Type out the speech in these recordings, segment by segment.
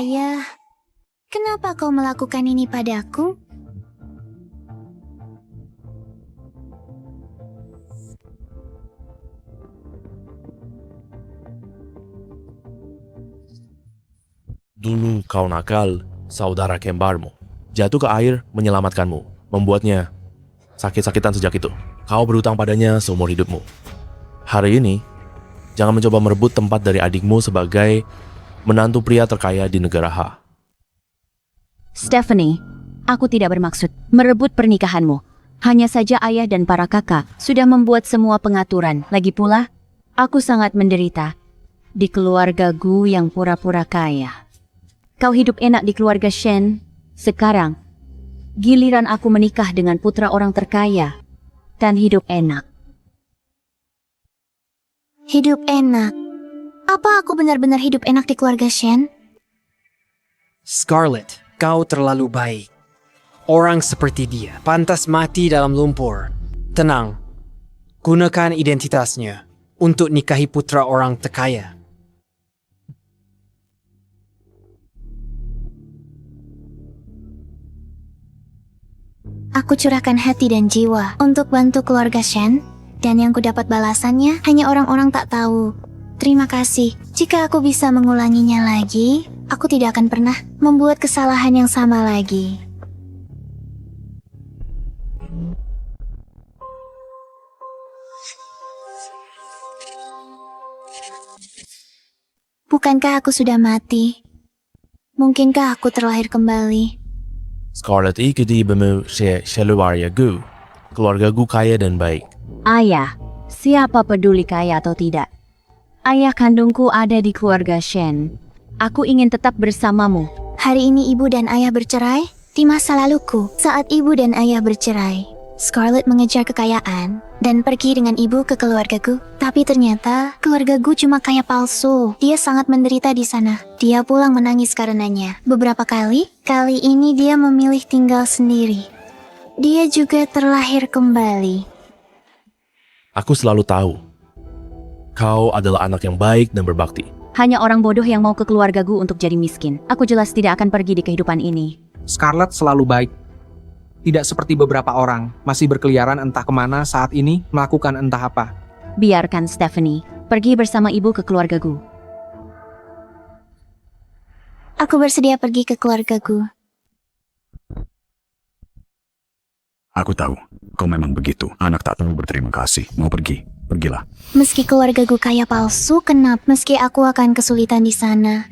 Ayah, kenapa kau melakukan ini padaku? Dulu kau nakal, saudara kembarmu jatuh ke air menyelamatkanmu, membuatnya sakit-sakitan sejak itu. Kau berhutang padanya seumur hidupmu. Hari ini, jangan mencoba merebut tempat dari adikmu sebagai menantu pria terkaya di negara H. Stephanie, aku tidak bermaksud merebut pernikahanmu. Hanya saja ayah dan para kakak sudah membuat semua pengaturan. Lagi pula, aku sangat menderita di keluarga Gu yang pura-pura kaya. Kau hidup enak di keluarga Shen. Sekarang, giliran aku menikah dengan putra orang terkaya dan hidup enak. Hidup enak? Apa aku benar-benar hidup enak di keluarga Shen? Scarlett, kau terlalu baik. Orang seperti dia pantas mati dalam lumpur. Tenang, gunakan identitasnya untuk nikahi putra orang terkaya. Aku curahkan hati dan jiwa untuk bantu keluarga Shen, dan yang kudapat balasannya hanya orang-orang tak tahu. Terima kasih. Jika aku bisa mengulanginya lagi, aku tidak akan pernah membuat kesalahan yang sama lagi. Bukankah aku sudah mati? Mungkinkah aku terlahir kembali? Scarlett ikuti bemu Sheluarya Gu. Keluarga Gu kaya dan baik. Ayah, siapa peduli kaya atau tidak? Ayah kandungku ada di keluarga Shen. Aku ingin tetap bersamamu. Hari ini ibu dan ayah bercerai. Di masa laluku, saat ibu dan ayah bercerai, Scarlett mengejar kekayaan dan pergi dengan ibu ke keluargaku. Tapi ternyata keluargaku cuma kaya palsu. Dia sangat menderita di sana. Dia pulang menangis karenanya. Beberapa kali ini dia memilih tinggal sendiri. Dia juga terlahir kembali. Aku selalu tahu, kau adalah anak yang baik dan berbakti. Hanya orang bodoh yang mau ke keluargaku untuk jadi miskin. Aku jelas tidak akan pergi di kehidupan ini. Scarlett selalu baik. Tidak seperti beberapa orang, masih berkeliaran entah kemana saat ini, melakukan entah apa. Biarkan Stephanie pergi bersama ibu ke keluargaku. Aku bersedia pergi ke keluargaku. Aku tahu, kau memang begitu. Anak tak tahu berterima kasih. Mau pergi, pergilah. Meski keluargaku kaya palsu, meski aku akan kesulitan di sana,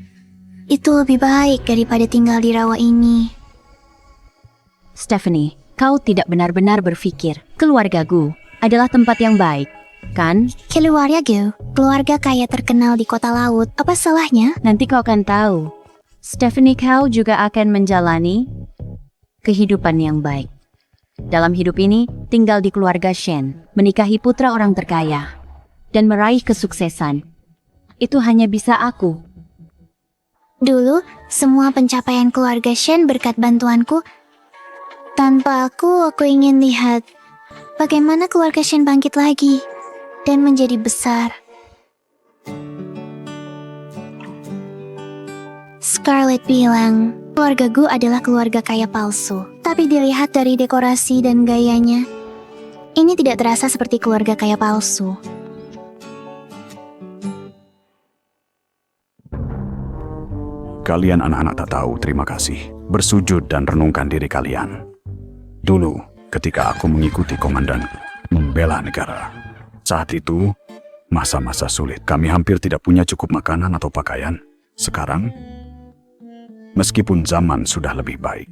itu lebih baik daripada tinggal di rawa ini. Stephanie, kau tidak benar-benar berpikir keluargaku adalah tempat yang baik, kan? Keluargaku, keluarga kaya terkenal di kota laut. Apa salahnya? Nanti kau akan tahu. Stephanie, kau juga akan menjalani kehidupan yang baik. Dalam hidup ini, tinggal di keluarga Shen, menikahi putra orang terkaya, dan meraih kesuksesan. Itu hanya bisa aku. Dulu, semua pencapaian keluarga Shen berkat bantuanku. Tanpa aku ingin lihat bagaimana keluarga Shen bangkit lagi dan menjadi besar. Scarlett bilang, keluarga Gu adalah keluarga kaya palsu. Tapi dilihat dari dekorasi dan gayanya, ini tidak terasa seperti keluarga kaya palsu. Kalian anak-anak tak tahu, terima kasih. Bersujud dan renungkan diri kalian. Dulu, ketika aku mengikuti komandan membela negara, saat itu, masa-masa sulit. Kami hampir tidak punya cukup makanan atau pakaian. Sekarang, meskipun zaman sudah lebih baik,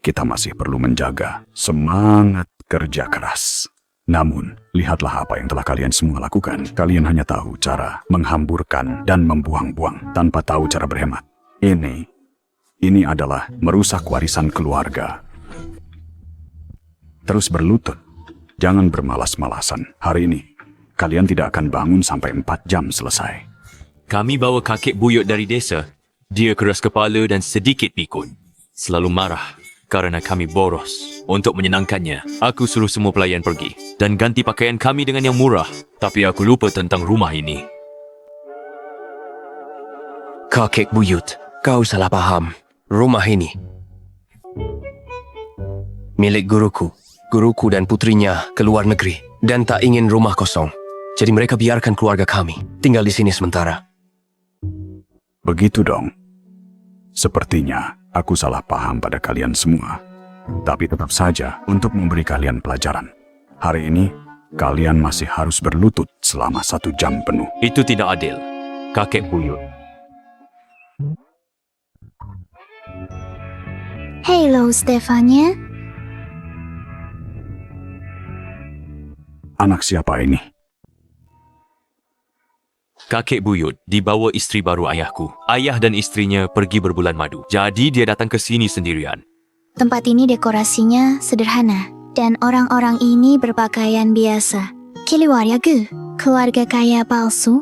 kita masih perlu menjaga semangat kerja keras. Namun, lihatlah apa yang telah kalian semua lakukan. Kalian hanya tahu cara menghamburkan dan membuang-buang tanpa tahu cara berhemat. Ini adalah merusak warisan keluarga. Terus berlutut. Jangan bermalas-malasan. Hari ini, kalian tidak akan bangun sampai 4 jam selesai. Kami bawa kakek buyut dari desa. Dia keras kepala dan sedikit pikun. Selalu marah karena kami boros. Untuk menyenangkannya, aku suruh semua pelayan pergi dan ganti pakaian kami dengan yang murah. Tapi aku lupa tentang rumah ini. Kakek buyut, Kau salah paham. Rumah ini milik guruku. Guruku dan putrinya keluar negeri dan tak ingin rumah kosong. Jadi mereka biarkan keluarga kami tinggal di sini sementara. Begitu dong. Sepertinya aku salah paham pada kalian semua. Tapi tetap saja untuk memberi kalian pelajaran. Hari ini, kalian masih harus berlutut selama 1 jam penuh. Itu tidak adil. Kakek buyut. Hello, Stefania. Anak siapa ini? Kakek buyut dibawa isteri baru ayahku. Ayah dan istrinya pergi berbulan madu. Jadi dia datang ke sini sendirian. Tempat ini dekorasinya sederhana dan orang-orang ini berpakaian biasa. Keluarga, keluarga kaya palsu.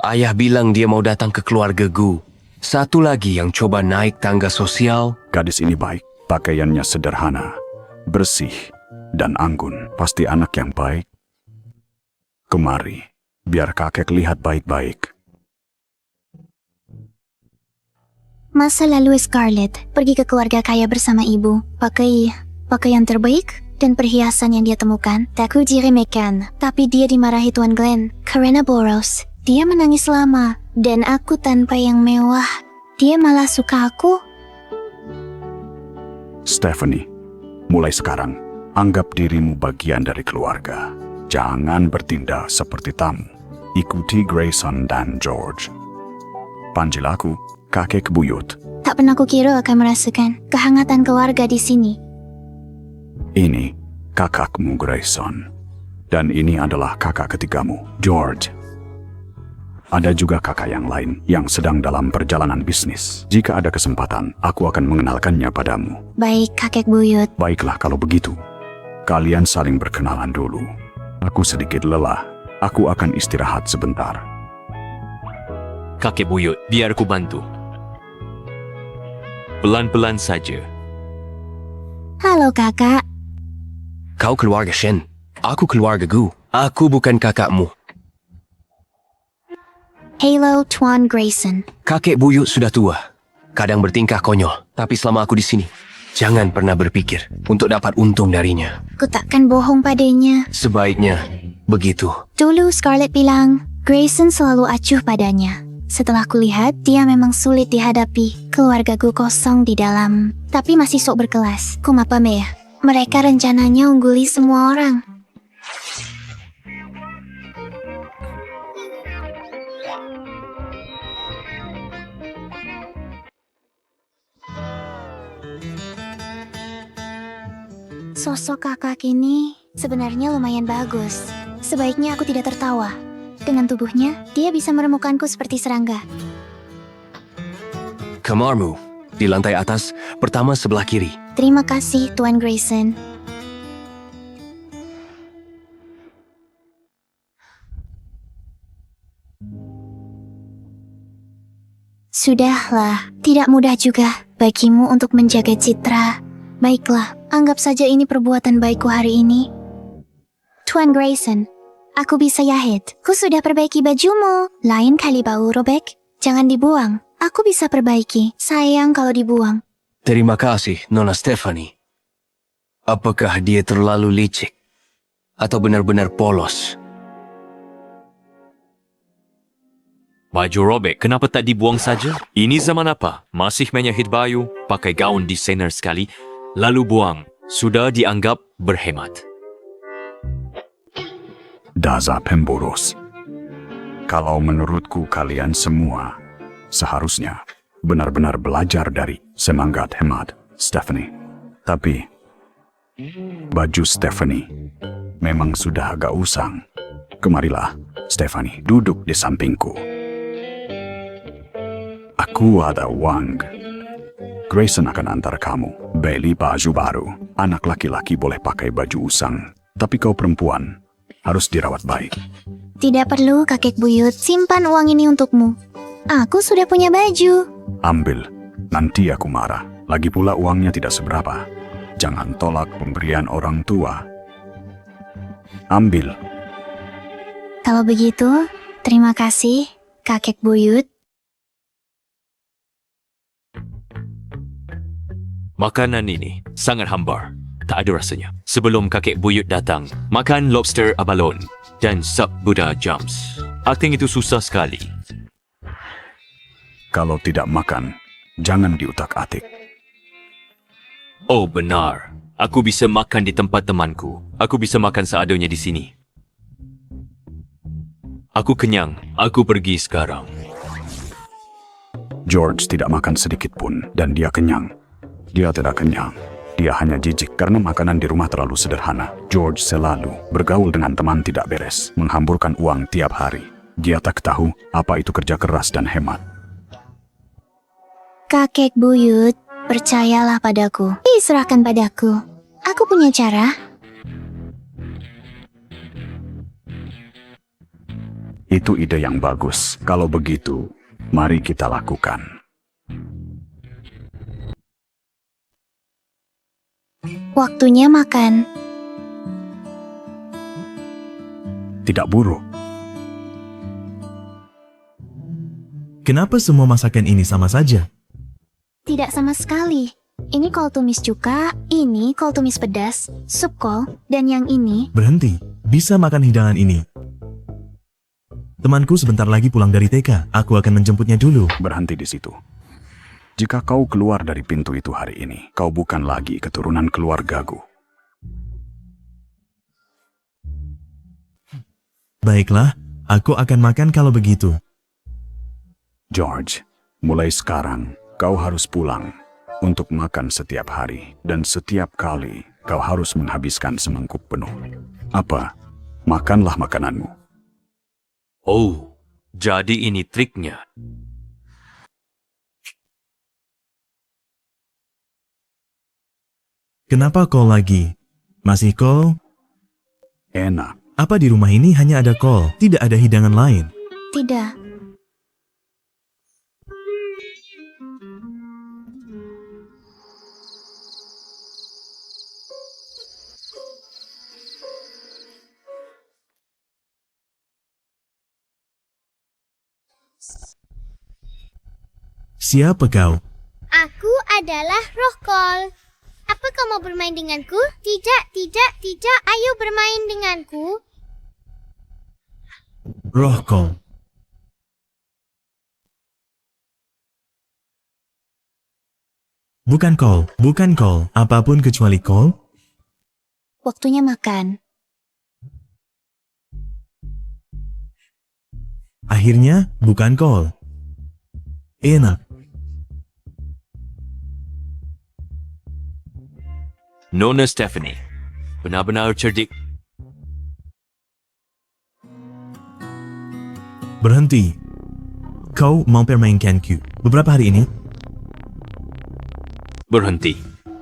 Ayah bilang dia mau datang ke keluarga Gu. Satu lagi yang coba naik tangga sosial. Gadis ini baik, pakaiannya sederhana, bersih, dan anggun. Pasti anak yang baik. Kemari, biar kakek lihat baik-baik. Masa lalu Scarlett pergi ke keluarga kaya bersama ibu, pakai pakaian terbaik dan perhiasan yang dia temukan. Takut diremehkan, tapi dia dimarahi Tuan Glenn karena boros. Dia menangis lama, dan aku tanpa yang mewah. Dia malah suka aku. Stephanie, mulai sekarang, anggap dirimu bagian dari keluarga. Jangan bertindak seperti tamu. Ikuti Grayson dan George. Panggil aku kakek buyut. Tak pernah kukira akan merasakan kehangatan keluarga di sini. Ini kakakmu Grayson. Dan ini adalah kakak ketigamu, George. Ada juga kakak yang lain yang sedang dalam perjalanan bisnis. Jika ada kesempatan, aku akan mengenalkannya padamu. Baik, kakek buyut. Baiklah kalau begitu. Kalian saling berkenalan dulu. Aku sedikit lelah. Aku akan istirahat sebentar. Kakek buyut, biar ku bantu. Pelan-pelan saja. Halo kakak. Kau keluarga Shen. Aku keluarga Gu. Aku bukan kakakmu. Halo, Tuan Grayson. Kakek buyut sudah tua. Kadang bertingkah konyol. Tapi selama aku di sini, jangan pernah berpikir untuk dapat untung darinya. Ku takkan bohong padanya. Sebaiknya begitu. Dulu Scarlett bilang, Grayson selalu acuh padanya. Setelah kulihat, dia memang sulit dihadapi. Keluargaku kosong di dalam, tapi masih sok berkelas. Kumapame, mereka rencananya ungguli semua orang. Sosok kakak ini sebenarnya lumayan bagus. Sebaiknya aku tidak tertawa. Dengan tubuhnya, dia bisa meremukanku seperti serangga. Kamarmu, di lantai atas, pertama sebelah kiri. Terima kasih, Tuan Grayson. Sudahlah, tidak mudah juga bagimu untuk menjaga citra. Baiklah, anggap saja ini perbuatan baikku hari ini. Tuan Grayson, aku bisa jahit. Ku sudah perbaiki bajumu. Lain kali bau robek, jangan dibuang. Aku bisa perbaiki. Sayang kalau dibuang. Terima kasih, Nona Stephanie. Apakah dia terlalu licik? Atau benar-benar polos? Baju robek, kenapa tak dibuang saja? Ini zaman apa? Masih menyahit baju, pakai gaun desainer sekali, lalu buang. Sudah dianggap berhemat. Dasar pemboros. Kalau menurutku kalian semua seharusnya benar-benar belajar dari semangat hemat Stephanie. Tapi baju Stephanie memang sudah agak usang. Kemarilah, Stephanie, duduk di sampingku. Aku ada uang. Grayson akan antar kamu beli baju baru. Anak laki-laki boleh pakai baju usang, tapi kau perempuan harus dirawat baik. Tidak perlu, kakek buyut. Simpan uang ini untukmu. Aku sudah punya baju. Ambil, nanti aku marah. Lagi pula uangnya tidak seberapa. Jangan tolak pemberian orang tua. Ambil. Kalau begitu, terima kasih, kakek buyut. Makanan ini sangat hambar. Tak ada rasanya. Sebelum kakek buyut datang, makan lobster abalone dan sup Buddha jumps. Akting itu susah sekali. Kalau tidak makan, jangan diutak-atik. Oh benar. Aku bisa makan di tempat temanku. Aku bisa makan seadanya di sini. Aku kenyang. Aku pergi sekarang. George tidak makan sedikit pun dan dia kenyang. Dia tidak kenyang. Dia hanya jijik karena makanan di rumah terlalu sederhana. George selalu bergaul dengan teman tidak beres, menghamburkan uang tiap hari. Dia tak tahu apa itu kerja keras dan hemat. Kakek buyut, percayalah padaku. Serahkan padaku. Aku punya cara. Itu ide yang bagus. Kalau begitu, mari kita lakukan. Waktunya makan. Tidak buruk. Kenapa semua masakan ini sama saja? Tidak sama sekali. Ini kol tumis cuka, ini kol tumis pedas, sup kol, dan yang ini. Berhenti, bisa makan hidangan ini. Temanku sebentar lagi pulang dari TK. Aku akan menjemputnya dulu. Berhenti di situ. Jika kau keluar dari pintu itu hari ini, kau bukan lagi keturunan keluargaku. Baiklah, aku akan makan kalau begitu. George, mulai sekarang kau harus pulang untuk makan setiap hari. Dan setiap kali kau harus menghabiskan semangkuk penuh. Apa? Makanlah makananmu. Oh, jadi ini triknya. Kenapa kol lagi? Masih kol? Enak. Apa di rumah ini hanya ada kol, tidak ada hidangan lain? Tidak. Siapa kau? Aku adalah roh kol. Apa kau mau bermain denganku? Tidak, tidak, tidak. Ayo bermain denganku. Roh kol. Bukan kol, bukan kol. Apapun kecuali kol. Waktunya makan. Akhirnya, bukan kol. Enak. Nona Stephanie, benar-benar cerdik. Berhenti. Kau mempermainkanku. Beberapa hari ini, Berhenti.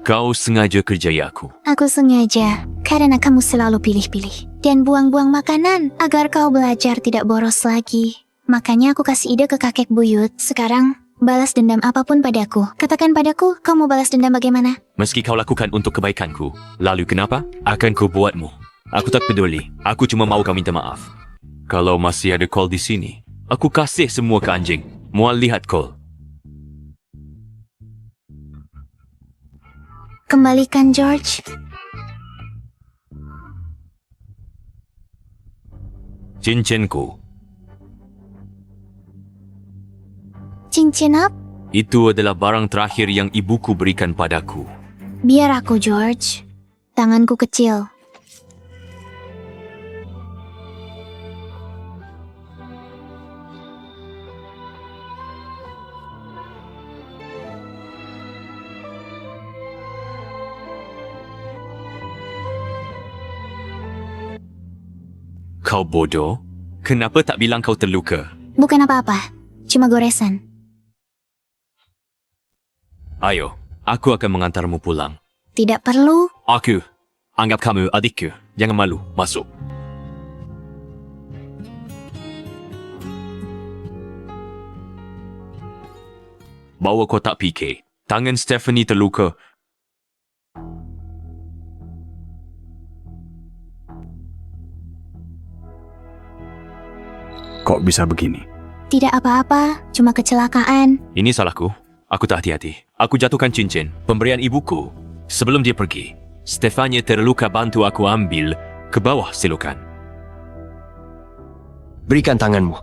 Kau sengaja kerjai aku. Aku sengaja, karena kamu selalu pilih-pilih. Dan buang-buang makanan, agar kau belajar tidak boros lagi. Makanya aku kasih ide ke kakek buyut. Sekarang, balas dendam apapun padaku. Katakan padaku, kau mau balas dendam bagaimana? Meski kau lakukan untuk kebaikanku, lalu kenapa? Akan ku buatmu. Aku tak peduli. Aku cuma mau kau minta maaf. Kalau masih ada kol di sini, aku kasih semua ke anjing. Mual lihat kol. Kembalikan George. Cincinku. Cincin up? Itu adalah barang terakhir yang ibuku berikan padaku. Biar aku, George. Tanganku kecil. Kau bodoh? Kenapa tak bilang kau terluka? Bukan apa-apa, cuma goresan. Ayo, aku akan mengantarmu pulang. Tidak perlu. Aku anggap kamu adikku. Jangan malu, masuk. Bawa kotak PK. Tangan Stephanie terluka. Kok bisa begini? Tidak apa-apa, cuma kecelakaan. Ini salahku. Aku tak hati-hati. Aku jatuhkan cincin pemberian ibuku. Sebelum dia pergi, Stefania terluka bantu aku ambil ke bawah silokan. Berikan tanganmu.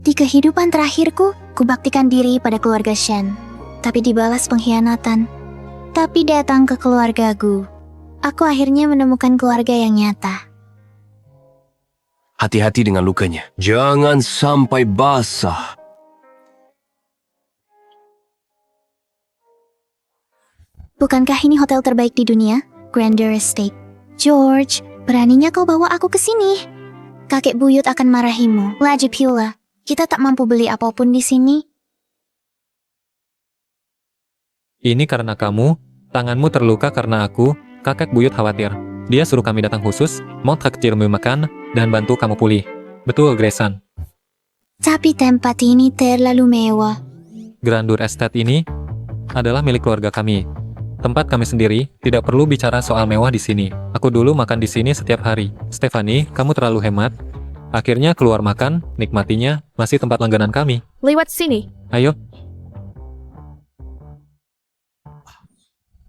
Di kehidupan terakhirku, kubaktikan diri pada keluarga Shen. Tapi dibalas pengkhianatan. Tapi datang ke keluargaku. Aku akhirnya menemukan keluarga yang nyata. Hati-hati dengan lukanya. Jangan sampai basah. Bukankah ini hotel terbaik di dunia? Grandeur Estate. George, beraninya kau bawa aku ke sini. Kakek buyut akan marahimu. Lagi pula, kita tak mampu beli apapun di sini. Ini karena kamu, tanganmu terluka karena aku, kakek buyut khawatir. Dia suruh kami datang khusus, mau traktirmu makan, dan bantu kamu pulih. Betul, Grayson. Tapi tempat ini terlalu mewah. Grandeur Estate ini adalah milik keluarga kami. Tempat kami sendiri, tidak perlu bicara soal mewah di sini. Aku dulu makan di sini setiap hari. Stephanie, kamu terlalu hemat. Akhirnya keluar makan, nikmatinya, masih tempat langganan kami. Lewat sini. Ayo.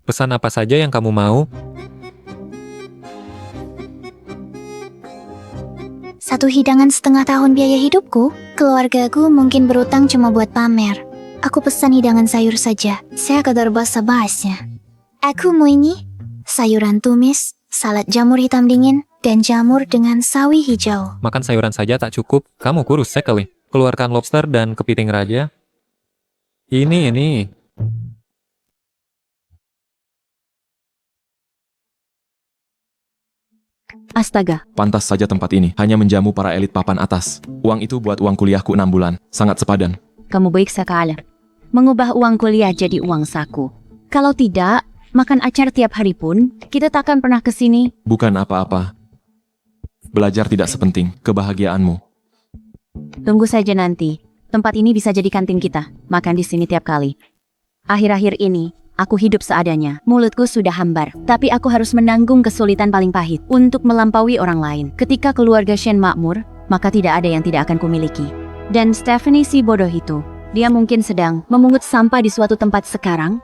Pesan apa saja yang kamu mau. Satu hidangan setengah tahun biaya hidupku, keluargaku mungkin berutang cuma buat pamer. Aku pesan hidangan sayur saja, saya kadar basa-basnya. Aku mau ini, sayuran tumis, salad jamur hitam dingin, dan jamur dengan sawi hijau. Makan sayuran saja tak cukup, kamu kurus sekali. Keluarkan lobster dan kepiting raja. Ini. Astaga, Pantas saja tempat ini hanya menjamu para elit papan atas. Uang itu buat uang kuliahku 6 bulan. Sangat sepadan. kamu baik sekali. Mengubah uang kuliah jadi uang saku. Kalau tidak, makan acar tiap hari pun, kita takkan pernah ke sini. Bukan apa-apa. Belajar tidak sepenting kebahagiaanmu. Tunggu saja nanti. Tempat ini bisa jadi kantin kita. Makan di sini tiap kali. Akhir-akhir ini, aku hidup seadanya. Mulutku sudah hambar. Tapi aku harus menanggung kesulitan paling pahit untuk melampaui orang lain. Ketika keluarga Shen makmur, maka tidak ada yang tidak akan kumiliki. Dan Stephanie si bodoh itu, dia mungkin sedang memungut sampah di suatu tempat sekarang.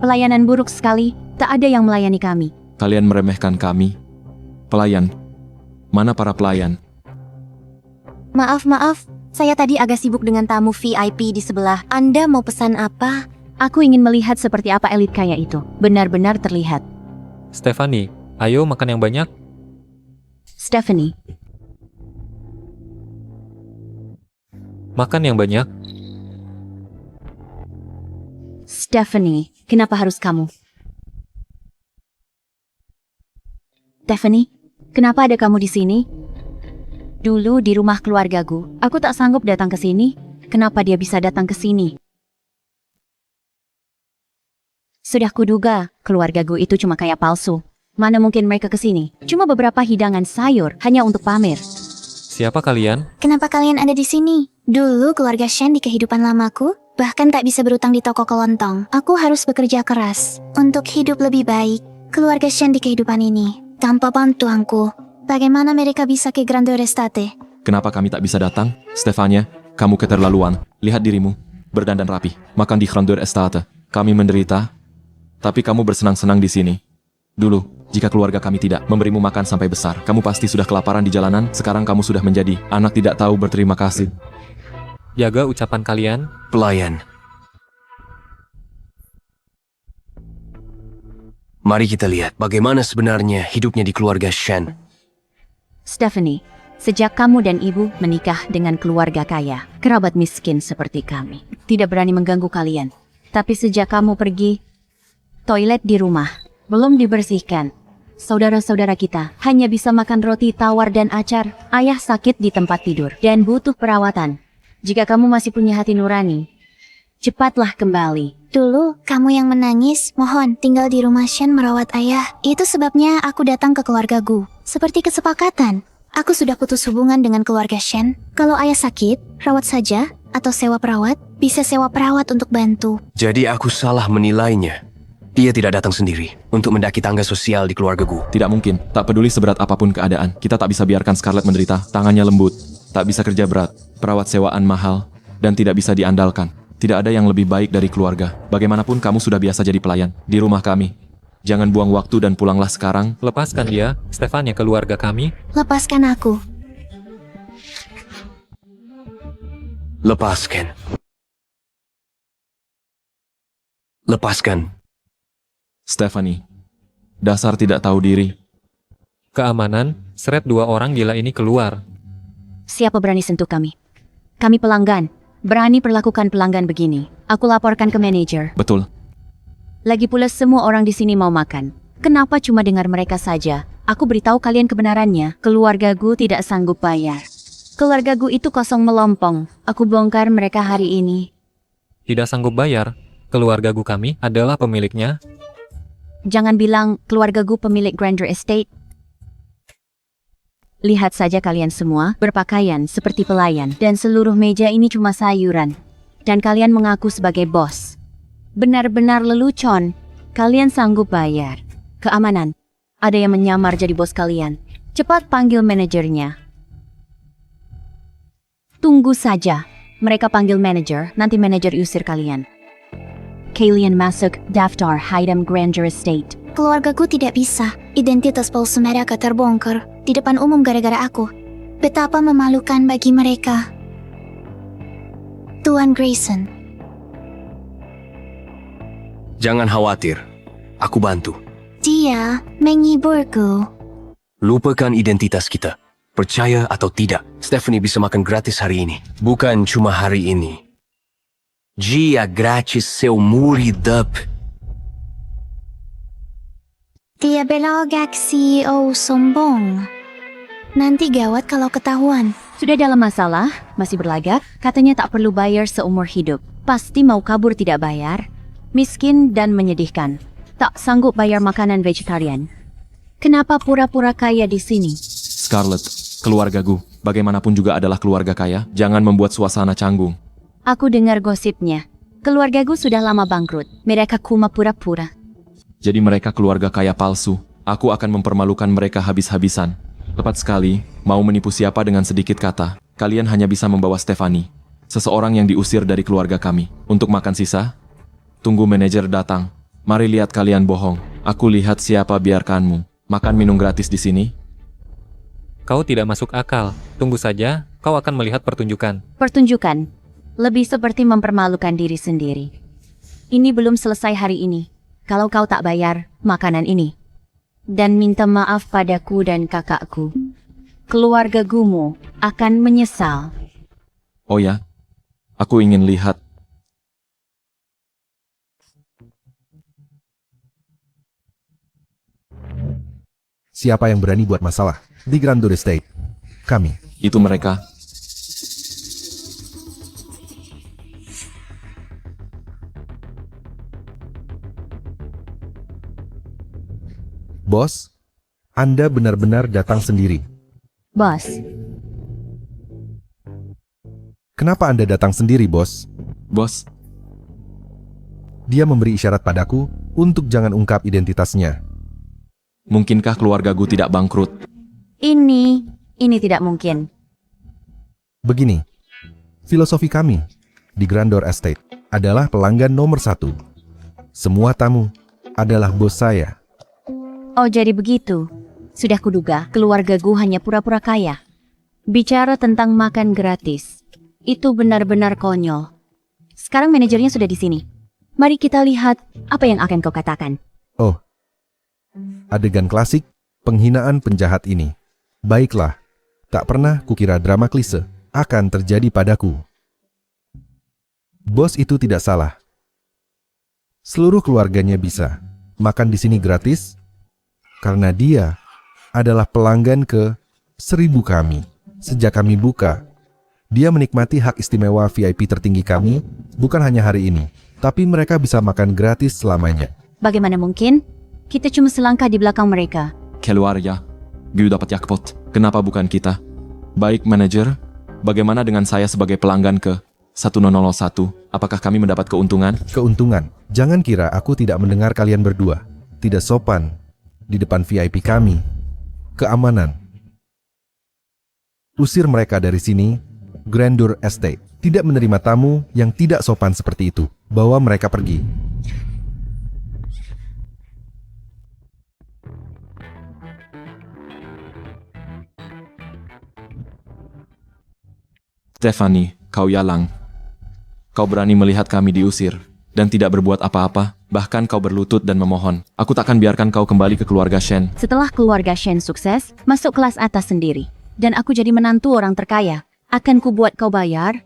Pelayanan buruk sekali, tak ada yang melayani kami. Kalian meremehkan kami. Pelayan. Mana para pelayan? Maaf, saya tadi agak sibuk dengan tamu VIP di sebelah. Anda mau pesan apa? Aku ingin melihat seperti apa elit kaya itu. Benar-benar terlihat. Stephanie, ayo makan yang banyak. Stephanie, Makan yang banyak. Stephanie, kenapa harus kamu? Stephanie, kenapa ada kamu di sini? Dulu di rumah keluargaku, aku tak sanggup datang ke sini. Kenapa dia bisa datang ke sini? Sudah kuduga, keluargaku itu cuma kayak palsu. Mana mungkin mereka ke sini? Cuma beberapa hidangan sayur, hanya untuk pamer. Siapa kalian? Kenapa kalian ada di sini? Dulu keluarga Shen di kehidupan lamaku, bahkan tak bisa berutang di toko kelontong. Aku harus bekerja keras untuk hidup lebih baik. Keluarga Shen di kehidupan ini, tanpa bantuanku, bagaimana mereka bisa ke Grandeur Estate? Kenapa kami tak bisa datang? Stefania, kamu keterlaluan. Lihat dirimu, berdandan rapi, makan di Grandeur Estate. Kami menderita, tapi kamu bersenang-senang di sini. Dulu, jika keluarga kami tidak memberimu makan sampai besar, kamu pasti sudah kelaparan di jalanan. Sekarang kamu sudah menjadi anak tidak tahu berterima kasih. Jaga ucapan kalian. Pelayan. Mari kita lihat bagaimana sebenarnya hidupnya di keluarga Shen. Stephanie, sejak kamu dan ibu menikah dengan keluarga kaya, kerabat miskin seperti kami, tidak berani mengganggu kalian. Tapi sejak kamu pergi, toilet di rumah belum dibersihkan. Saudara-saudara kita hanya bisa makan roti tawar dan acar. Ayah sakit di tempat tidur dan butuh perawatan. Jika kamu masih punya hati nurani, cepatlah kembali. Dulu, kamu yang menangis, mohon tinggal di rumah Shen merawat ayah. Itu sebabnya aku datang ke keluargaku. Seperti kesepakatan, aku sudah putus hubungan dengan keluarga Shen. Kalau ayah sakit, rawat saja. atau sewa perawat, bisa sewa perawat untuk bantu. Jadi aku salah menilainya. Dia tidak datang sendiri untuk mendaki tangga sosial di keluargaku. Tidak mungkin. Tak peduli seberat apapun keadaan, kita tak bisa biarkan Scarlett menderita. Tangannya lembut, tak bisa kerja berat, perawat sewaan mahal, dan tidak bisa diandalkan. Tidak ada yang lebih baik dari keluarga. Bagaimanapun kamu sudah biasa jadi pelayan di rumah kami. Jangan buang waktu dan pulanglah sekarang. Lepaskan dia, Stefania, keluarga kami. Lepaskan aku. Lepaskan. Lepaskan. Stephanie, dasar tidak tahu diri. Keamanan, seret 2 orang gila ini keluar. Siapa berani sentuh kami? Kami pelanggan. Berani perlakukan pelanggan begini. Aku laporkan ke manajer. Betul. Lagi pula semua orang di sini mau makan. Kenapa cuma dengar mereka saja? Aku beritahu kalian kebenarannya. Keluargaku tidak sanggup bayar. Keluargaku itu kosong melompong. Aku bongkar mereka hari ini. Tidak sanggup bayar. Keluargaku kami adalah pemiliknya. Jangan bilang keluargaku pemilik Grandeur Estate. Lihat saja kalian semua berpakaian seperti pelayan dan seluruh meja ini cuma sayuran. Dan kalian mengaku sebagai bos. Benar-benar lelucon. Kalian sanggup bayar. Keamanan. Ada yang menyamar jadi bos kalian. Cepat panggil manajernya. Tunggu saja. Mereka panggil manajer, nanti manajer usir kalian. Kalian masuk daftar Haydam Grandeur Estate. Keluargaku tidak bisa. Identitas palsu mereka terbongkar di depan umum gara-gara aku. Betapa memalukan bagi mereka. Tuan Grayson. Jangan khawatir. Aku bantu. Dia menghiburku. Lupakan identitas kita. Percaya atau tidak, Stephanie bisa makan gratis hari ini. Bukan cuma hari ini. Dia grátis seumur hidup. Dia belogak CEO sombong. Nanti gawat kalau ketahuan. Sudah dalam masalah, masih berlagak, katanya tak perlu bayar seumur hidup. Pasti mau kabur tidak bayar. Miskin dan menyedihkan. Tak sanggup bayar makanan vegetarian. Kenapa pura-pura kaya di sini? Scarlett, keluargaku, bagaimanapun juga adalah keluarga kaya. Jangan membuat suasana canggung. Aku dengar gosipnya. Keluargaku sudah lama bangkrut. Mereka cuma pura-pura. Jadi mereka keluarga kaya palsu. Aku akan mempermalukan mereka habis-habisan. Tepat sekali, mau menipu siapa dengan sedikit kata. Kalian hanya bisa membawa Stephanie, seseorang yang diusir dari keluarga kami. Untuk makan sisa, tunggu manajer datang. Mari lihat kalian bohong. Aku lihat siapa biarkanmu. Makan minum gratis di sini. Kau tidak masuk akal. Tunggu saja, kau akan melihat pertunjukan. Pertunjukan. Lebih seperti mempermalukan diri sendiri. Ini belum selesai hari ini. Kalau kau tak bayar makanan ini. Dan minta maaf padaku dan kakakku. Keluargamu akan menyesal. Oh ya, aku ingin lihat. Siapa yang berani buat masalah di Grandeur Estate? Kami. Itu mereka. Bos, Anda benar-benar datang sendiri. Bos, Kenapa Anda datang sendiri, bos? Bos, Dia memberi isyarat padaku untuk jangan ungkap identitasnya. mungkinkah keluargaku tidak bangkrut? ini tidak mungkin. Begini, filosofi kami di Grandeur Estate adalah pelanggan nomor 1. Semua tamu adalah bos saya. Oh, jadi begitu. Sudah kuduga, keluargaku hanya pura-pura kaya. Bicara tentang makan gratis, itu benar-benar konyol. Sekarang manajernya sudah di sini. Mari kita lihat apa yang akan kau katakan. Oh, adegan klasik penghinaan penjahat ini. Baiklah, tak pernah kukira drama klise akan terjadi padaku. Bos itu tidak salah. Seluruh keluarganya bisa makan di sini gratis karena dia adalah pelanggan ke-1000 kami. Sejak kami buka, dia menikmati hak istimewa VIP tertinggi kami bukan hanya hari ini, tapi mereka bisa makan gratis selamanya. Bagaimana mungkin? Kita cuma selangkah di belakang mereka. Keluarga, gue dapat jackpot. Kenapa bukan kita? Baik manajer, bagaimana dengan saya sebagai pelanggan ke 1001, apakah kami mendapat keuntungan? Keuntungan. Jangan kira aku tidak mendengar kalian berdua. Tidak sopan di depan VIP kami. Keamanan. Usir mereka dari sini. Grandeur Estate tidak menerima tamu yang tidak sopan seperti itu. Bawa mereka pergi. Stephanie, kau yalang. Kau berani melihat kami diusir dan tidak berbuat apa-apa, bahkan kau berlutut dan memohon. Aku takkan biarkan kau kembali ke keluarga Shen. Setelah keluarga Shen sukses, masuk kelas atas sendiri, dan aku jadi menantu orang terkaya, akan kubuat kau bayar?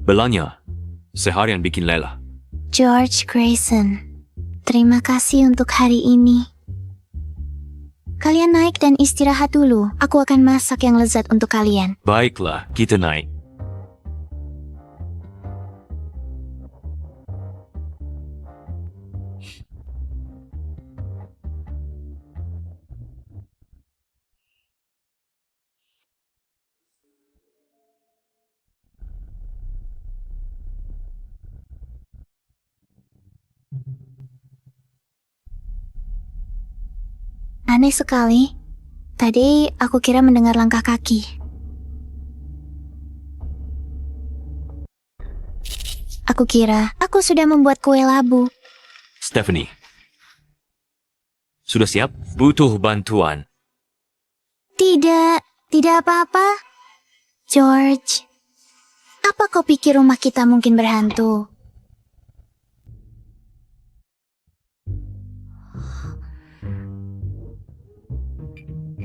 Belanya, seharian bikin lelah. George Grayson, terima kasih untuk hari ini. Kalian naik dan istirahat dulu. Aku akan masak yang lezat untuk kalian. Baiklah, kita naik. Aneh sekali. Tadi aku kira mendengar langkah kaki. Aku kira aku sudah membuat kue labu. Stephanie, sudah siap? Butuh bantuan. Tidak apa-apa. George, apa kau pikir rumah kita mungkin berhantu?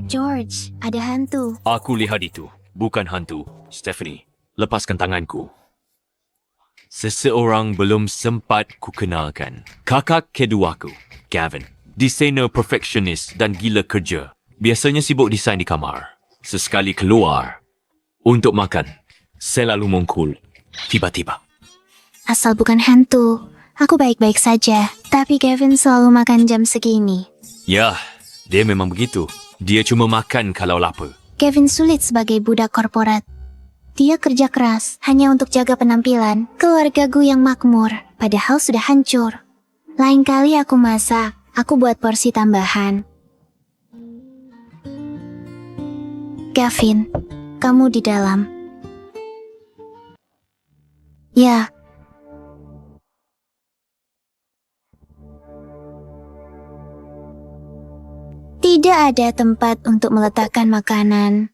George, ada hantu. Aku lihat itu, bukan hantu. Stephanie, lepaskan tanganku. Seseorang belum sempat kukenalkan. Kakak keduaku, Gavin. Desainer perfectionist dan gila kerja. Biasanya sibuk desain di kamar. Sesekali keluar untuk makan. Selalu mengkul. Tiba-tiba. Asal bukan hantu, aku baik-baik saja. Tapi Gavin selalu makan jam segini. Ya, dia memang begitu. Dia cuma makan kalau lapar. Gavin sulit sebagai budak korporat. Dia kerja keras hanya untuk jaga penampilan keluarga gue yang makmur, padahal sudah hancur. Lain kali aku masak, aku buat porsi tambahan. Gavin, kamu di dalam. Ya. Tidak ada tempat untuk meletakkan makanan.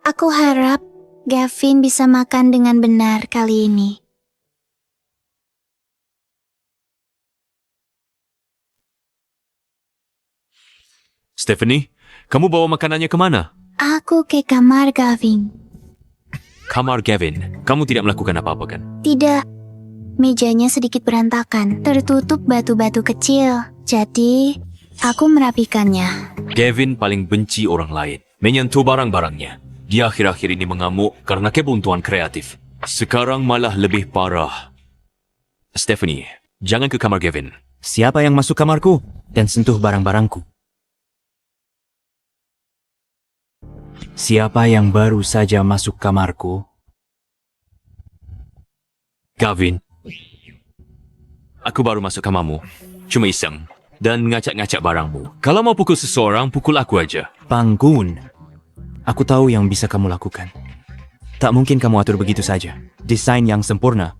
Aku harap Gavin bisa makan dengan benar kali ini. Stephanie, kamu bawa makanannya kemana? Aku ke kamar Gavin. Kamar Gavin. Kamu tidak melakukan apa-apa kan? Tidak. Mejanya sedikit berantakan, tertutup batu-batu kecil. Jadi, aku merapikannya. Gavin paling benci orang lain. Menyentuh barang-barangnya. Dia akhir-akhir ini mengamuk karena kebuntuan kreatif. Sekarang malah lebih parah. Stephanie, jangan ke kamar Gavin. Siapa yang masuk kamarku dan sentuh barang-barangku? Siapa yang baru saja masuk kamarku? Gavin. Aku baru masuk kamarmu. Cuma iseng. Dan ngacak-ngacak barangmu. Kalau mau pukul seseorang, pukul aku aja. Panggun. Aku tahu yang bisa kamu lakukan. Tak mungkin kamu atur begitu saja. Desain yang sempurna.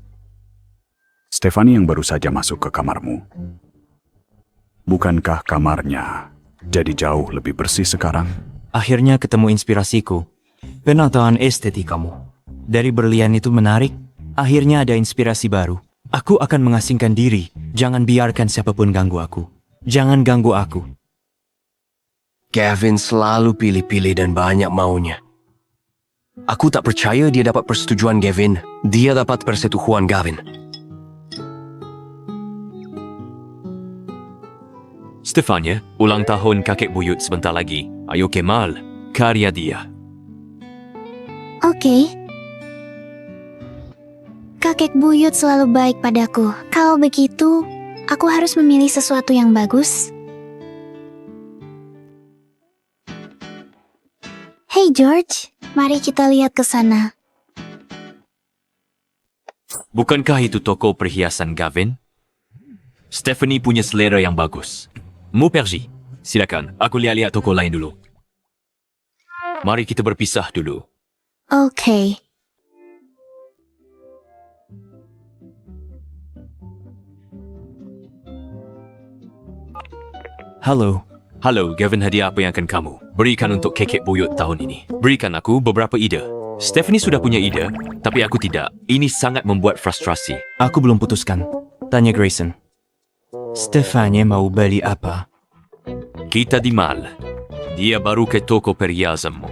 Stephanie yang baru saja masuk ke kamarmu. Bukankah kamarnya jadi jauh lebih bersih sekarang? Akhirnya ketemu inspirasiku. Penataan estetik kamu. Dari berlian itu menarik. Akhirnya ada inspirasi baru. Aku akan mengasingkan diri. Jangan biarkan siapapun ganggu aku. Jangan ganggu aku. Gavin selalu pilih-pilih dan banyak maunya. Aku tak percaya dia dapat persetujuan Gavin. Dia dapat persetujuan Gavin. Stefania, ulang tahun kakek buyut sebentar lagi. Ayo Kemal, karya dia. Oke. Kakek buyut selalu baik padaku. Kalau begitu, aku harus memilih sesuatu yang bagus. Hey George, mari kita lihat ke sana. Bukankah itu toko perhiasan Gavin? Stephanie punya selera yang bagus. Mu pergi. Silakan, aku lihat-lihat toko lain dulu. Mari kita berpisah dulu. Oke. Halo. Halo, Gavin, hadiah apa yang akan kamu berikan untuk kekek buyut tahun ini? Berikan aku beberapa ide. Stephanie sudah punya ide, tapi aku tidak. Ini sangat membuat frustrasi. Aku belum putuskan. Tanya Grayson. Stephanie mau beli apa? Kita di mall. Dia baru ke toko perhiasanmu.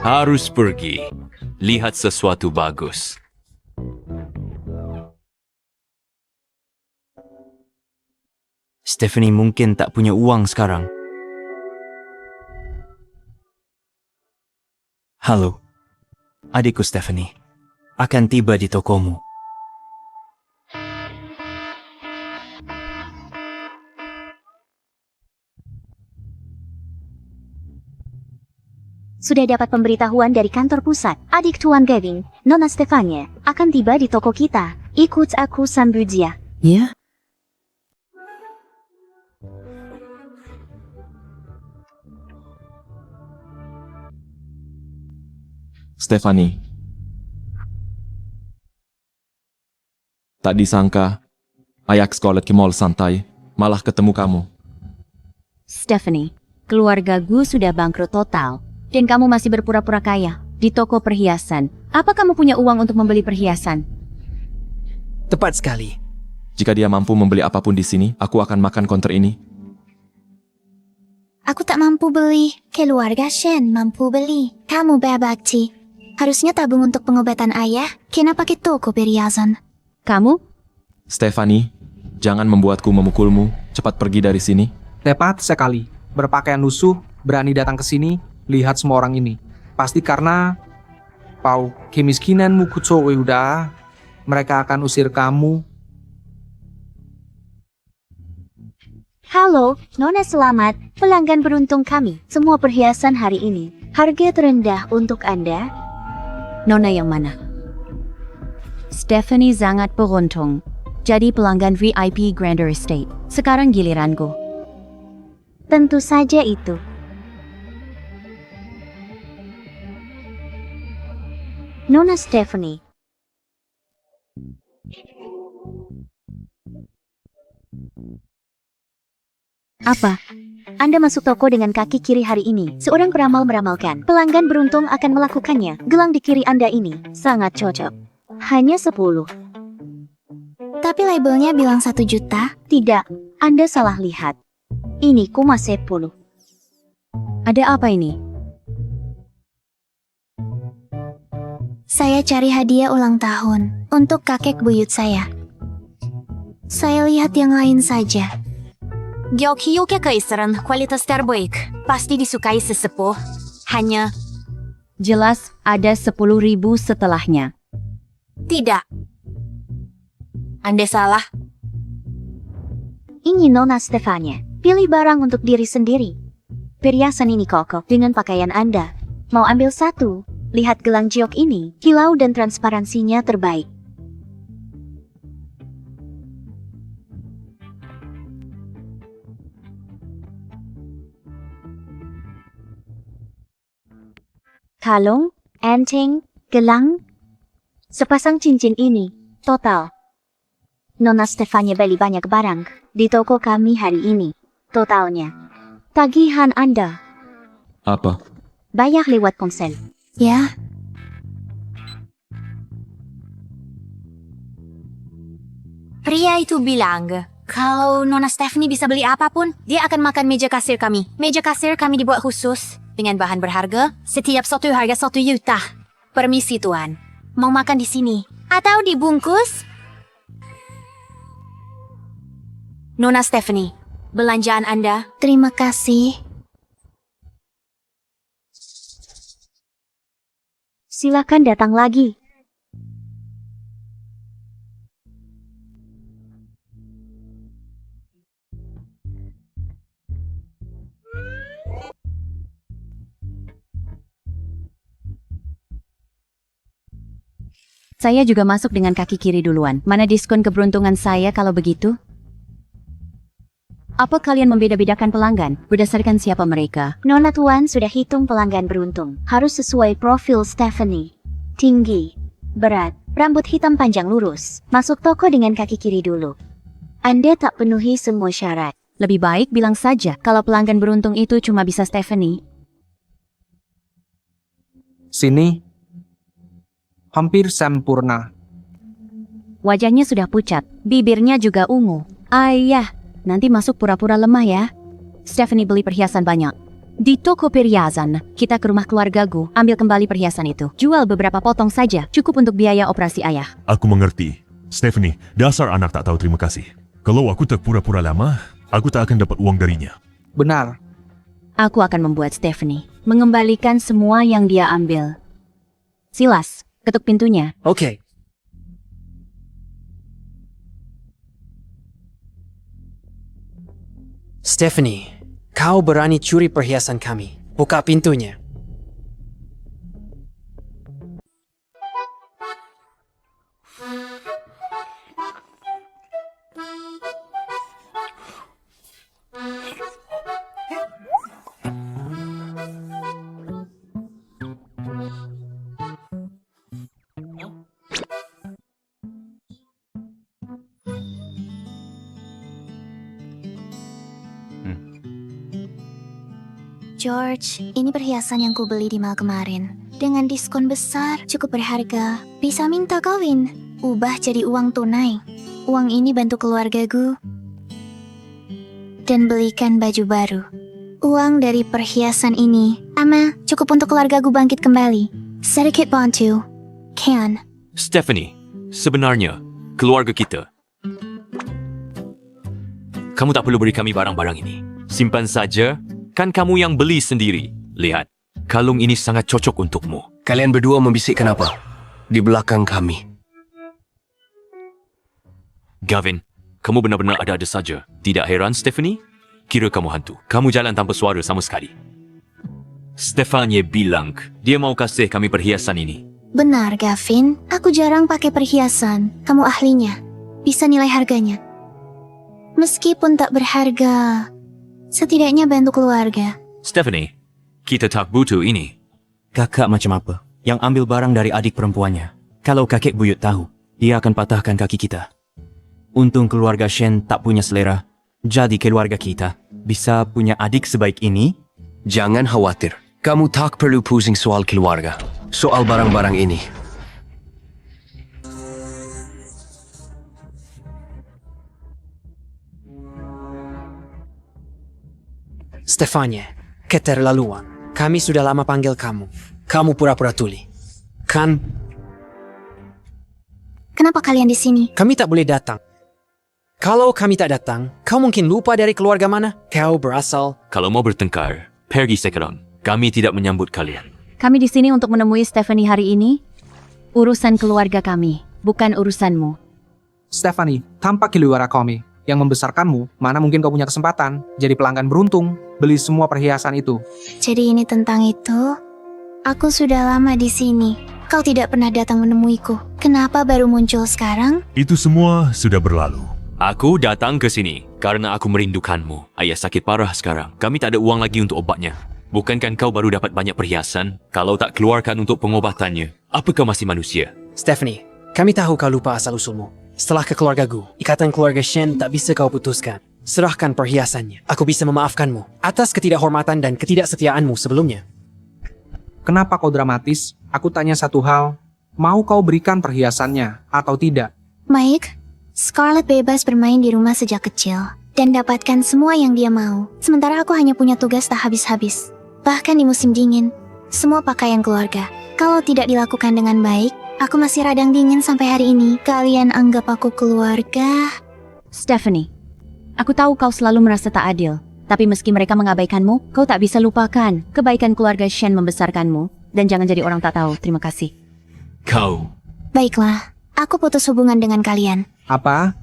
Harus pergi. Lihat sesuatu bagus. Stephanie mungkin tak punya uang sekarang. Halo, adikku Stephanie. Akan tiba di tokomu. Sudah dapat pemberitahuan dari kantor pusat. Adik Tuan Gavin, Nona Stefania, akan tiba di toko kita. Ikut aku sambut dia. Ya? Stephanie. Tak disangka, ajak Scarlett ke mall santai, malah ketemu kamu. Stephanie, keluarga Gu sudah bangkrut total. Dan kamu masih berpura-pura kaya di toko perhiasan. Apa kamu punya uang untuk membeli perhiasan? Tepat sekali. Jika dia mampu membeli apapun di sini, aku akan makan konter ini. Aku tak mampu beli. Keluarga Shen mampu beli. Kamu berbakti. Harusnya tabung untuk pengobatan ayah. Kenapa ke toko perhiasan? Kamu? Stephanie, jangan membuatku memukulmu. Cepat pergi dari sini. Tepat sekali. Berpakaian lusuh, berani datang ke sini, lihat semua orang ini. Pasti karena pau kemiskinanmu kucowe udah. Mereka akan usir kamu. Halo, Nona selamat. Pelanggan beruntung kami. Semua perhiasan hari ini. Harga terendah untuk Anda. Nona yang mana? Stephanie sangat beruntung. Jadi pelanggan VIP Grander Estate. Sekarang giliranku. Tentu saja itu. Nona Stephanie. Apa? Anda masuk toko dengan kaki kiri hari ini. Seorang peramal meramalkan. Pelanggan beruntung akan melakukannya. Gelang di kiri Anda ini sangat cocok. Hanya 10. Tapi labelnya bilang 1 juta. Tidak, Anda salah lihat. Ini cuma 10. Ada apa ini? Saya cari hadiah ulang tahun untuk kakek buyut saya. Saya lihat yang lain saja. Gyeokhyuke Kaisaran, kualitas terbaik. Pasti disukai sesepuh. Hanya... Jelas ada 10.000 setelahnya. Tidak. Anda salah. Ini Nona Stefania. Pilih barang untuk diri sendiri. Perhiasan ini kokoh dengan pakaian Anda. Mau ambil satu? Lihat gelang jiok ini. Kilau dan transparansinya terbaik. Kalung, anting, gelang, sepasang cincin ini, total. Nona Stefania beli banyak barang di toko kami hari ini. Totalnya. Tagihan Anda. Apa? Bayar lewat ponsel. Ya. Pria itu bilang, kalau Nona Stephanie bisa beli apapun, dia akan makan meja kasir kami. Meja kasir kami dibuat khusus, dengan bahan berharga, setiap satu harga 1 juta. Permisi Tuan, mau makan di sini? Atau dibungkus? Nona Stephanie, belanjaan Anda. Terima kasih. Silakan datang lagi. Saya juga masuk dengan kaki kiri duluan. Mana diskon keberuntungan saya kalau begitu? Apa kalian membeda-bedakan pelanggan berdasarkan siapa mereka? Nona Tuan sudah hitung pelanggan beruntung. Harus sesuai profil Stephanie. Tinggi, berat, rambut hitam panjang lurus. Masuk toko dengan kaki kiri dulu. Anda tak penuhi semua syarat. Lebih baik bilang saja kalau pelanggan beruntung itu cuma bisa Stephanie. Sini. Hampir sempurna. Wajahnya sudah pucat, bibirnya juga ungu. Ayah, nanti masuk pura-pura lemah ya. Stephanie beli perhiasan banyak. Di toko perhiasan, kita ke rumah keluarga Gu, ambil kembali perhiasan itu. Jual beberapa potong saja, cukup untuk biaya operasi ayah. Aku mengerti. Stephanie, dasar anak tak tahu terima kasih. Kalau aku tak pura-pura lama, aku tak akan dapat uang darinya. Benar. Aku akan membuat Stephanie mengembalikan semua yang dia ambil. Silas, ketuk pintunya. Oke. Stephanie, kau berani curi perhiasan kami. Buka pintunya. George, ini perhiasan yang kubeli di mall kemarin. Dengan diskon besar, cukup berharga. Bisa minta kawin. Ubah jadi uang tunai. Uang ini bantu keluargaku. Dan belikan baju baru. Uang dari perhiasan ini, Ama, cukup untuk keluargaku bangkit kembali. Sedikit bantu. Can. Stephanie, sebenarnya, keluarga kita. Kamu tak perlu beri kami barang-barang ini. Simpan saja. Kan kamu yang beli sendiri. Lihat, kalung ini sangat cocok untukmu. Kalian berdua membisikkan apa? Di belakang kami. Gavin, kamu benar-benar ada-ada saja. Tidak heran, Stephanie? Kira kamu hantu. Kamu jalan tanpa suara sama sekali. Stefanie bilang, dia mau kasih kami perhiasan ini. Benar, Gavin. Aku jarang pakai perhiasan. Kamu ahlinya. Bisa nilai harganya. Meskipun tak berharga, setidaknya bantu keluarga. Stephanie, kita tak butuh ini. Kakak macam apa? Yang ambil barang dari adik perempuannya. Kalau kakek buyut tahu, dia akan patahkan kaki kita. Untung keluarga Shen tak punya selera. Jadi keluarga kita bisa punya adik sebaik ini. Jangan khawatir. Kamu tak perlu pusing soal keluarga. Soal barang-barang ini. Stefania, keterlaluan. Kami sudah lama panggil kamu. Kamu pura-pura tuli. Kan, Kenapa kalian di sini? kami tak boleh datang. Kalau kami tak datang, kau mungkin lupa dari keluarga mana kau berasal. Kalau mau bertengkar, pergi sekarang. Kami tidak menyambut kalian. Kami di sini untuk menemui Stephanie hari ini. Urusan keluarga kami, bukan urusanmu. Stephanie, tanpa keluarga kami yang membesarkanmu, mana mungkin kau punya kesempatan jadi pelanggan beruntung, beli semua perhiasan itu. Jadi ini tentang itu? Aku sudah lama di sini. Kau tidak pernah datang menemuiku. Kenapa baru muncul sekarang? Itu semua sudah berlalu. Aku datang ke sini karena aku merindukanmu. Ayah sakit parah sekarang. Kami tak ada uang lagi untuk obatnya. Bukankah kau baru dapat banyak perhiasan? Kalau tak keluarkan untuk pengobatannya, apa kau masih manusia? Stephanie, kami tahu kau lupa asal-usulmu. Setelah ke keluarga Gu, ikatan keluarga Shen tak bisa kau putuskan. Serahkan perhiasannya. Aku bisa memaafkanmu atas ketidakhormatan dan ketidaksetiaanmu sebelumnya. Kenapa kau dramatis? Aku tanya satu hal. Mau kau berikan perhiasannya atau tidak? Mike, Scarlett bebas bermain di rumah sejak kecil dan dapatkan semua yang dia mau. Sementara aku hanya punya tugas tak habis-habis. Bahkan di musim dingin, semua pakaian keluarga. Kalau tidak dilakukan dengan baik, aku masih radang dingin sampai hari ini. Kalian anggap aku keluarga? Stephanie, aku tahu kau selalu merasa tak adil. Tapi meski mereka mengabaikanmu, kau tak bisa lupakan kebaikan keluarga Shen membesarkanmu. Dan jangan jadi orang tak tahu. Terima kasih. Kau. Baiklah, aku putus hubungan dengan kalian. Apa?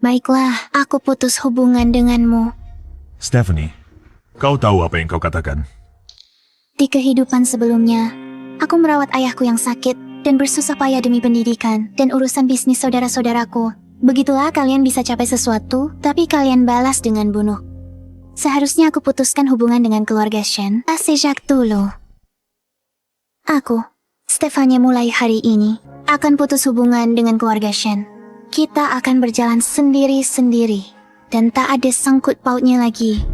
Baiklah, aku putus hubungan denganmu. Stephanie, kau tahu apa yang kau katakan? Di kehidupan sebelumnya, Aku merawat ayahku yang sakit dan bersusah payah demi pendidikan dan urusan bisnis saudara-saudaraku. Begitulah kalian bisa capai sesuatu, tapi kalian balas dengan bunuh. Seharusnya aku putuskan hubungan dengan keluarga Shen sejak dulu. Aku, Stefania, mulai hari ini akan putus hubungan dengan keluarga Shen. Kita akan berjalan sendiri-sendiri dan tak ada sangkut pautnya lagi.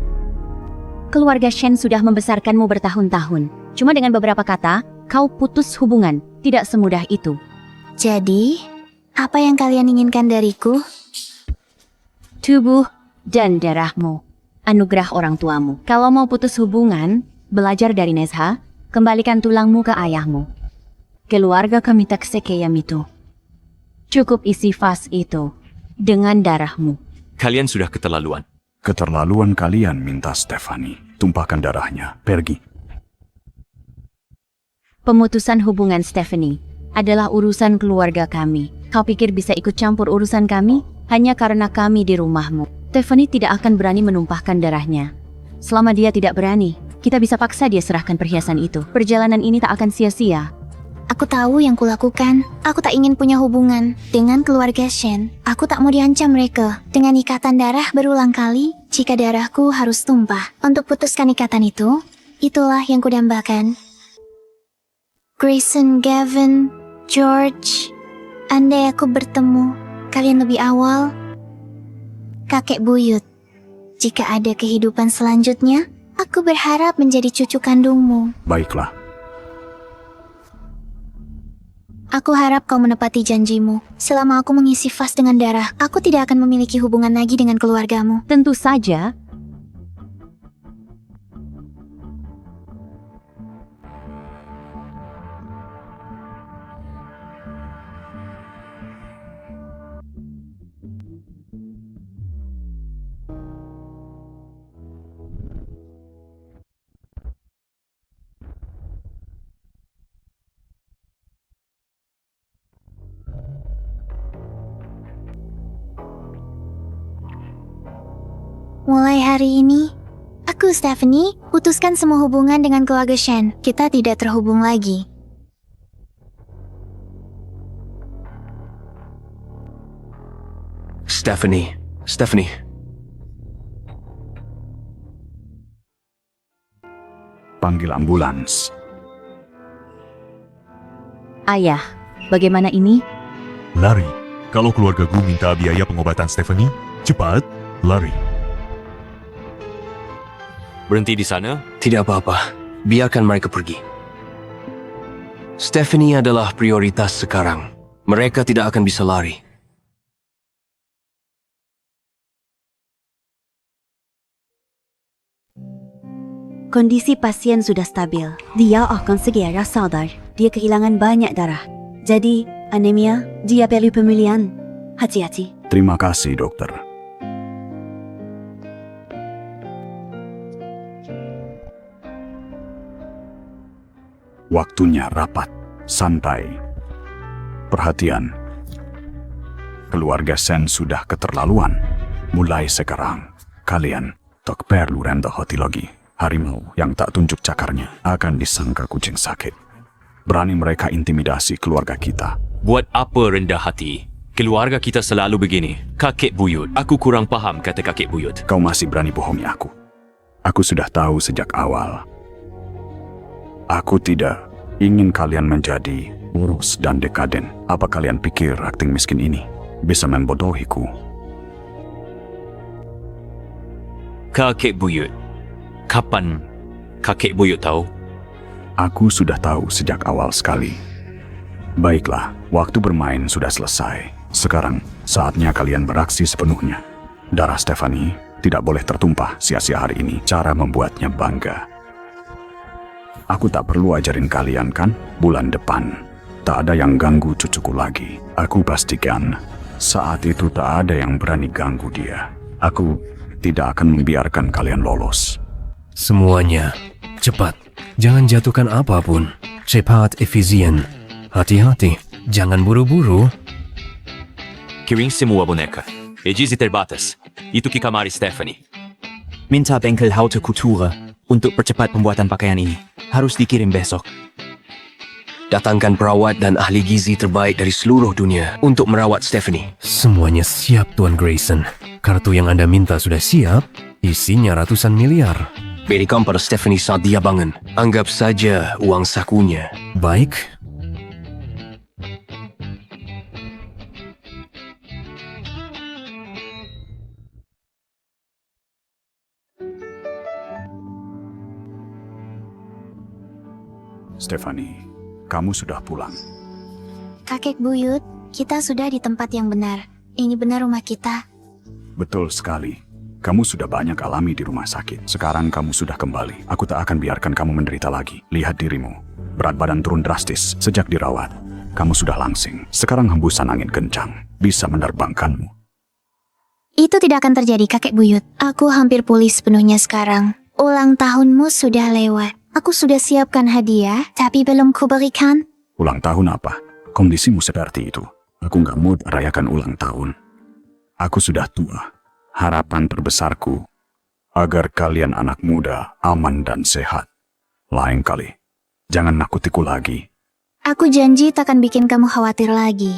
Keluarga Shen sudah membesarkanmu bertahun-tahun. Cuma dengan beberapa kata, kau putus hubungan. Tidak semudah itu. Jadi, apa yang kalian inginkan dariku? Tubuh dan darahmu. Anugerah orang tuamu. Kalau mau putus hubungan, belajar dari Nezha, kembalikan tulangmu ke ayahmu. Keluarga kami tak sekejam itu. Cukup isi vas itu dengan darahmu. Kalian sudah keterlaluan. Keterlaluan kalian minta Stephanie. Tumpahkan darahnya. Pergi. Pemutusan hubungan Stephanie adalah urusan keluarga kami. Kau pikir bisa ikut campur urusan kami? Hanya karena kami di rumahmu. Stephanie tidak akan berani menumpahkan darahnya. Selama dia tidak berani, kita bisa paksa dia serahkan perhiasan itu. Perjalanan ini tak akan sia-sia. Aku tahu yang kulakukan. Aku tak ingin punya hubungan dengan keluarga Shen. Aku tak mau diancam mereka dengan ikatan darah berulang kali jika darahku harus tumpah. Untuk putuskan ikatan itu, itulah yang kudambakan. Grayson, Gavin, George, andai aku bertemu kalian lebih awal, kakek buyut. Jika ada kehidupan selanjutnya, aku berharap menjadi cucu kandungmu. Baiklah. Aku harap kau menepati janjimu. Selama aku mengisi vas dengan darah, aku tidak akan memiliki hubungan lagi dengan keluargamu. Tentu saja. Mulai hari ini, aku, Stephanie, putuskan semua hubungan dengan keluarga Shen. Kita tidak terhubung lagi. Stephanie. Panggil ambulans. Ayah, bagaimana ini? Lari. Kalau keluarga Gu minta biaya pengobatan Stephanie, cepat, lari. Berhenti di sana? Tidak apa-apa. Biarkan mereka pergi. Stephanie adalah prioritas sekarang. Mereka tidak akan bisa lari. Kondisi pasien sudah stabil. Dia akan segera sadar. Dia kehilangan banyak darah. Jadi, anemia, dia perlu pemulihan. Hati-hati. Terima kasih, dokter. Waktunya rapat, santai. Perhatian. Keluarga Shen sudah keterlaluan. Mulai sekarang, kalian tak perlu rendah hati lagi. Harimau yang tak tunjuk cakarnya akan disangka kucing sakit. Berani mereka intimidasi keluarga kita. Buat apa rendah hati? Keluarga kita selalu begini. Kakek buyut. Aku kurang paham kata kakek buyut. Kau masih berani bohongi aku. Aku sudah tahu sejak awal. Aku tidak ingin kalian menjadi boros dan dekaden. Apa kalian pikir akting miskin ini bisa membodohiku? Kakek buyut. Kapan kakek buyut tahu? Aku sudah tahu sejak awal sekali. Baiklah, waktu bermain sudah selesai. Sekarang saatnya kalian beraksi sepenuhnya. Darah Stephanie tidak boleh tertumpah sia-sia hari ini. Cara membuatnya bangga. Aku tak perlu ajarin kalian kan? Bulan depan, tak ada yang ganggu cucuku lagi. Aku pastikan saat itu tak ada yang berani ganggu dia. Aku tidak akan membiarkan kalian lolos. Semuanya, cepat. Jangan jatuhkan apapun. Cepat, efisien. Hati-hati, jangan buru-buru. Kirim semua boneka. Ejizi terbatas. Itu Kikamari Stephanie. Minta bengkel Haute Couture untuk percepat pembuatan pakaian ini. Harus dikirim besok. Datangkan perawat dan ahli gizi terbaik dari seluruh dunia untuk merawat Stephanie. Semuanya siap, Tuan Grayson. Kartu yang Anda minta sudah siap, isinya ratusan miliar. Berikan pada Stephanie saat dia bangun. Anggap saja uang sakunya. Baik. Stephanie, kamu sudah pulang. Kakek buyut, kita sudah di tempat yang benar. Ini benar rumah kita. Betul sekali. Kamu sudah banyak alami di rumah sakit. Sekarang kamu sudah kembali. Aku tak akan biarkan kamu menderita lagi. Lihat dirimu. Berat badan turun drastis sejak dirawat. Kamu sudah langsing. Sekarang hembusan angin kencang bisa menerbangkanmu. Itu tidak akan terjadi, kakek buyut. Aku hampir pulih sepenuhnya sekarang. Ulang tahunmu sudah lewat. Aku sudah siapkan hadiah, tapi belum kuberikan. Ulang tahun apa? Kondisimu seperti itu. Aku nggak mood rayakan ulang tahun. Aku sudah tua. Harapan terbesarku agar kalian anak muda aman dan sehat. Lain kali, jangan nakutiku lagi. Aku janji takkan bikin kamu khawatir lagi.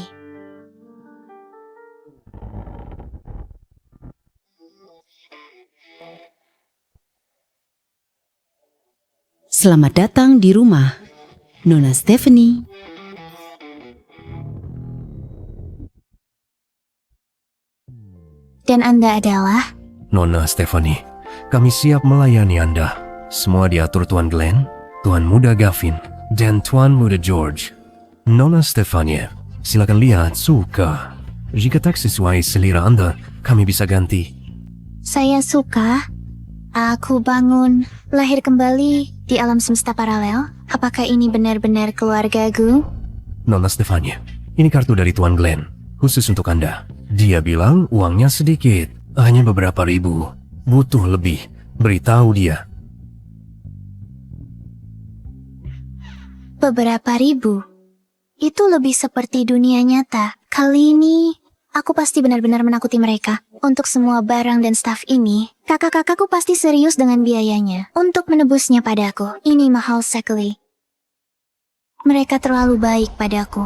Selamat datang di rumah, Nona Stephanie. Dan Anda adalah? Nona Stephanie, kami siap melayani Anda. Semua diatur Tuan Glenn, Tuan Muda Gavin, dan Tuan Muda George. Nona Stephanie, silakan lihat suka. Jika tak sesuai selera Anda, kami bisa ganti. Saya suka. Aku bangun, lahir kembali di alam semesta paralel. Apakah ini benar-benar keluargaku? Nona Stephanie, ini kartu dari Tuan Glenn, khusus untuk Anda. Dia bilang uangnya sedikit, hanya beberapa ribu. Butuh lebih, beritahu dia. Beberapa ribu? Itu lebih seperti dunia nyata. Kali ini, aku pasti benar-benar menakuti mereka. Untuk semua barang dan staf ini, kakak-kakakku pasti serius dengan biayanya. Untuk menebusnya padaku, ini mahal sekali. Mereka terlalu baik padaku.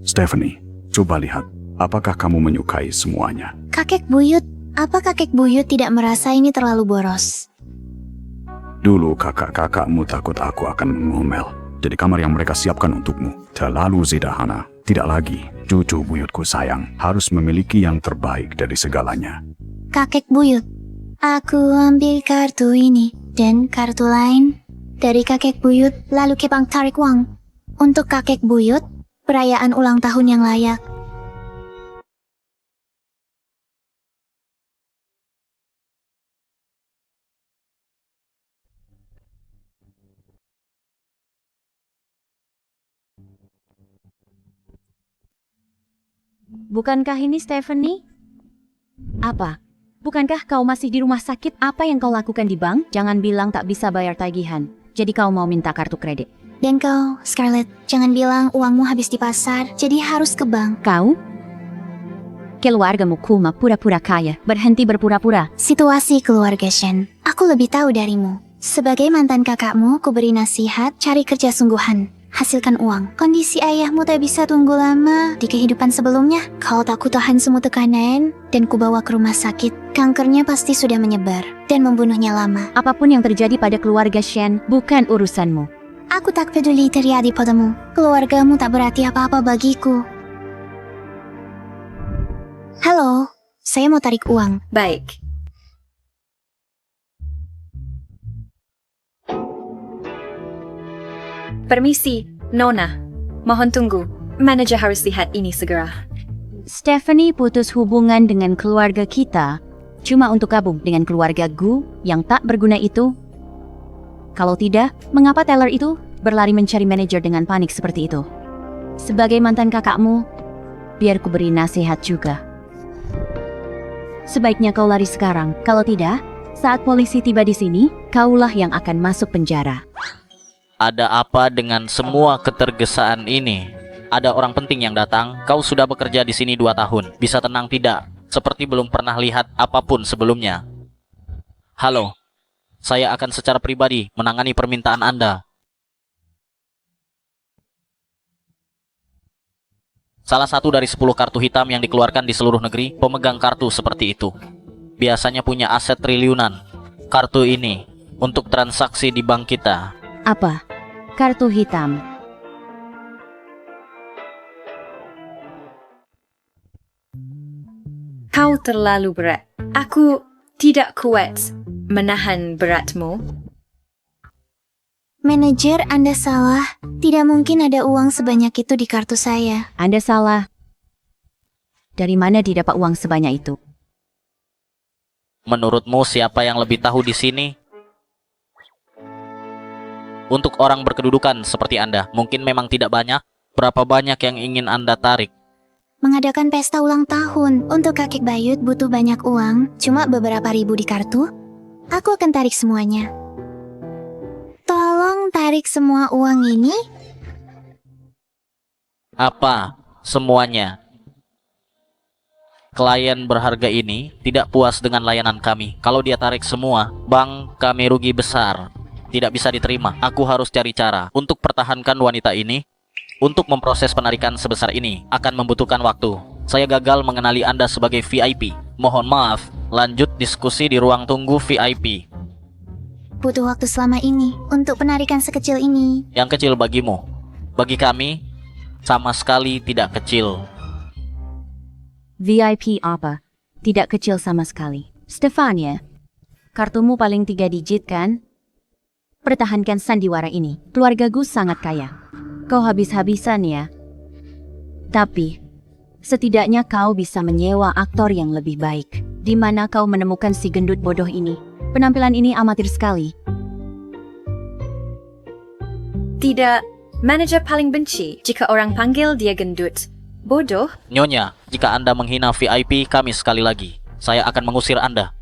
Stephanie, coba lihat. Apakah kamu menyukai semuanya? Kakek buyut, apa kakek buyut tidak merasa ini terlalu boros? Dulu kakak-kakakmu takut aku akan mengomel. Jadi kamar yang mereka siapkan untukmu terlalu sederhana. Tidak lagi, cucu buyutku sayang harus memiliki yang terbaik dari segalanya. Kakek buyut, aku ambil kartu ini dan kartu lain dari kakek buyut lalu kepang tarik uang. Untuk kakek buyut, perayaan ulang tahun yang layak. Bukankah ini Stephanie? Apa? Bukankah kau masih di rumah sakit? Apa yang kau lakukan di bank? Jangan bilang tak bisa bayar tagihan. Jadi kau mau minta kartu kredit. Dan kau, Scarlett, jangan bilang uangmu habis di pasar, jadi harus ke bank. Kau? Keluargamu kuma pura-pura kaya, berhenti berpura-pura. Situasi keluarga Shen, aku lebih tahu darimu. Sebagai mantan kakakmu, ku beri nasihat, cari kerja sungguhan. Hasilkan uang. Kondisi ayahmu tak bisa tunggu lama di kehidupan sebelumnya. Kau tak kutahan semua tekanan dan kubawa ke rumah sakit. Kankernya pasti sudah menyebar dan membunuhnya lama. Apapun yang terjadi pada keluarga Shen bukan urusanmu. Aku tak peduli terjadi padamu. Keluargamu tak berarti apa-apa bagiku. Halo, saya mau tarik uang. Baik. Permisi, Nona. Mohon tunggu. Manajer harus lihat ini segera. Stephanie putus hubungan dengan keluarga kita cuma untuk gabung dengan keluarga Gu yang tak berguna itu. Kalau tidak, mengapa teller itu berlari mencari manajer dengan panik seperti itu? Sebagai mantan kakakmu, biar ku beri nasihat juga. Sebaiknya kau lari sekarang. Kalau tidak, saat polisi tiba di sini, kaulah yang akan masuk penjara. Ada apa dengan semua ketergesaan ini? Ada orang penting yang datang. Kau sudah bekerja di sini 2 tahun. Bisa tenang tidak? Seperti belum pernah lihat apapun sebelumnya. Halo, saya akan secara pribadi menangani permintaan Anda. Salah satu dari 10 kartu hitam yang dikeluarkan di seluruh negeri, pemegang kartu seperti itu biasanya punya aset triliunan. Kartu ini untuk transaksi di bank kita. Apa? Kartu hitam. Kau terlalu berat. Aku tidak kuat menahan beratmu. Manajer, Anda salah. Tidak mungkin ada uang sebanyak itu di kartu saya. Anda salah. Dari mana didapat uang sebanyak itu? Menurutmu siapa yang lebih tahu di sini? Untuk orang berkedudukan seperti Anda, mungkin memang tidak banyak. Berapa banyak yang ingin Anda tarik? Mengadakan pesta ulang tahun untuk kakek Bayut butuh banyak uang, cuma beberapa ribu di kartu. Aku akan tarik semuanya. Tolong tarik semua uang ini. Apa? Semuanya. Klien berharga ini tidak puas dengan layanan kami. Kalau dia tarik semua, bank kami rugi besar. Tidak bisa diterima. Aku harus cari cara untuk pertahankan wanita ini. Untuk memproses penarikan sebesar ini akan membutuhkan waktu. Saya gagal mengenali Anda sebagai VIP. Mohon maaf, lanjut diskusi di ruang tunggu VIP. Butuh waktu selama ini untuk penarikan sekecil ini. Yang kecil bagimu. Bagi kami, sama sekali tidak kecil. VIP apa? Tidak kecil sama sekali. Stefania, kartumu paling 3 digit kan? Pertahankan sandiwara ini. Keluarga Gus sangat kaya. Kau habis-habisan ya. Tapi, setidaknya kau bisa menyewa aktor yang lebih baik. Di mana kau menemukan si gendut bodoh ini? Penampilan ini amatir sekali. Tidak, manajer paling benci jika orang panggil dia gendut. Bodoh. Nyonya, jika Anda menghina VIP kami sekali lagi, saya akan mengusir Anda.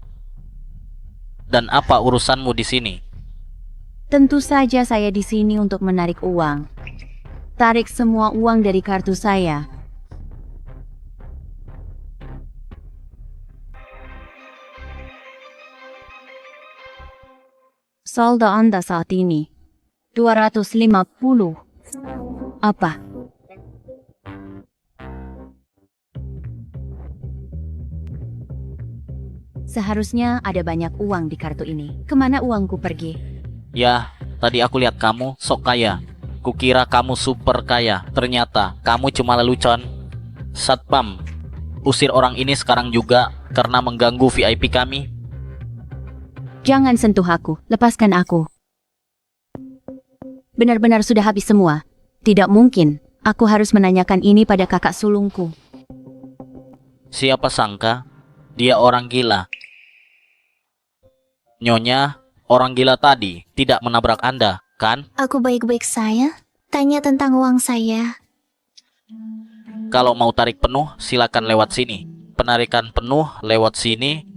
Dan apa urusanmu di sini? Tentu saja saya di sini untuk menarik uang. Tarik semua uang dari kartu saya. Saldo Anda saat ini 250. Apa? Seharusnya ada banyak uang di kartu ini. Kemana uangku pergi? Ya, tadi aku lihat kamu sok kaya. Kukira kamu super kaya. Ternyata kamu cuma lelucon. Satpam, usir orang ini sekarang juga karena mengganggu VIP kami. Jangan sentuh aku, lepaskan aku. Benar-benar sudah habis semua. Tidak mungkin, aku harus menanyakan ini pada kakak sulungku. Siapa sangka dia orang gila. Nyonya, orang gila tadi tidak menabrak Anda, kan? Aku baik-baik saya. Tanya tentang uang saya. Kalau mau tarik penuh, silakan lewat sini. Penarikan penuh lewat sini.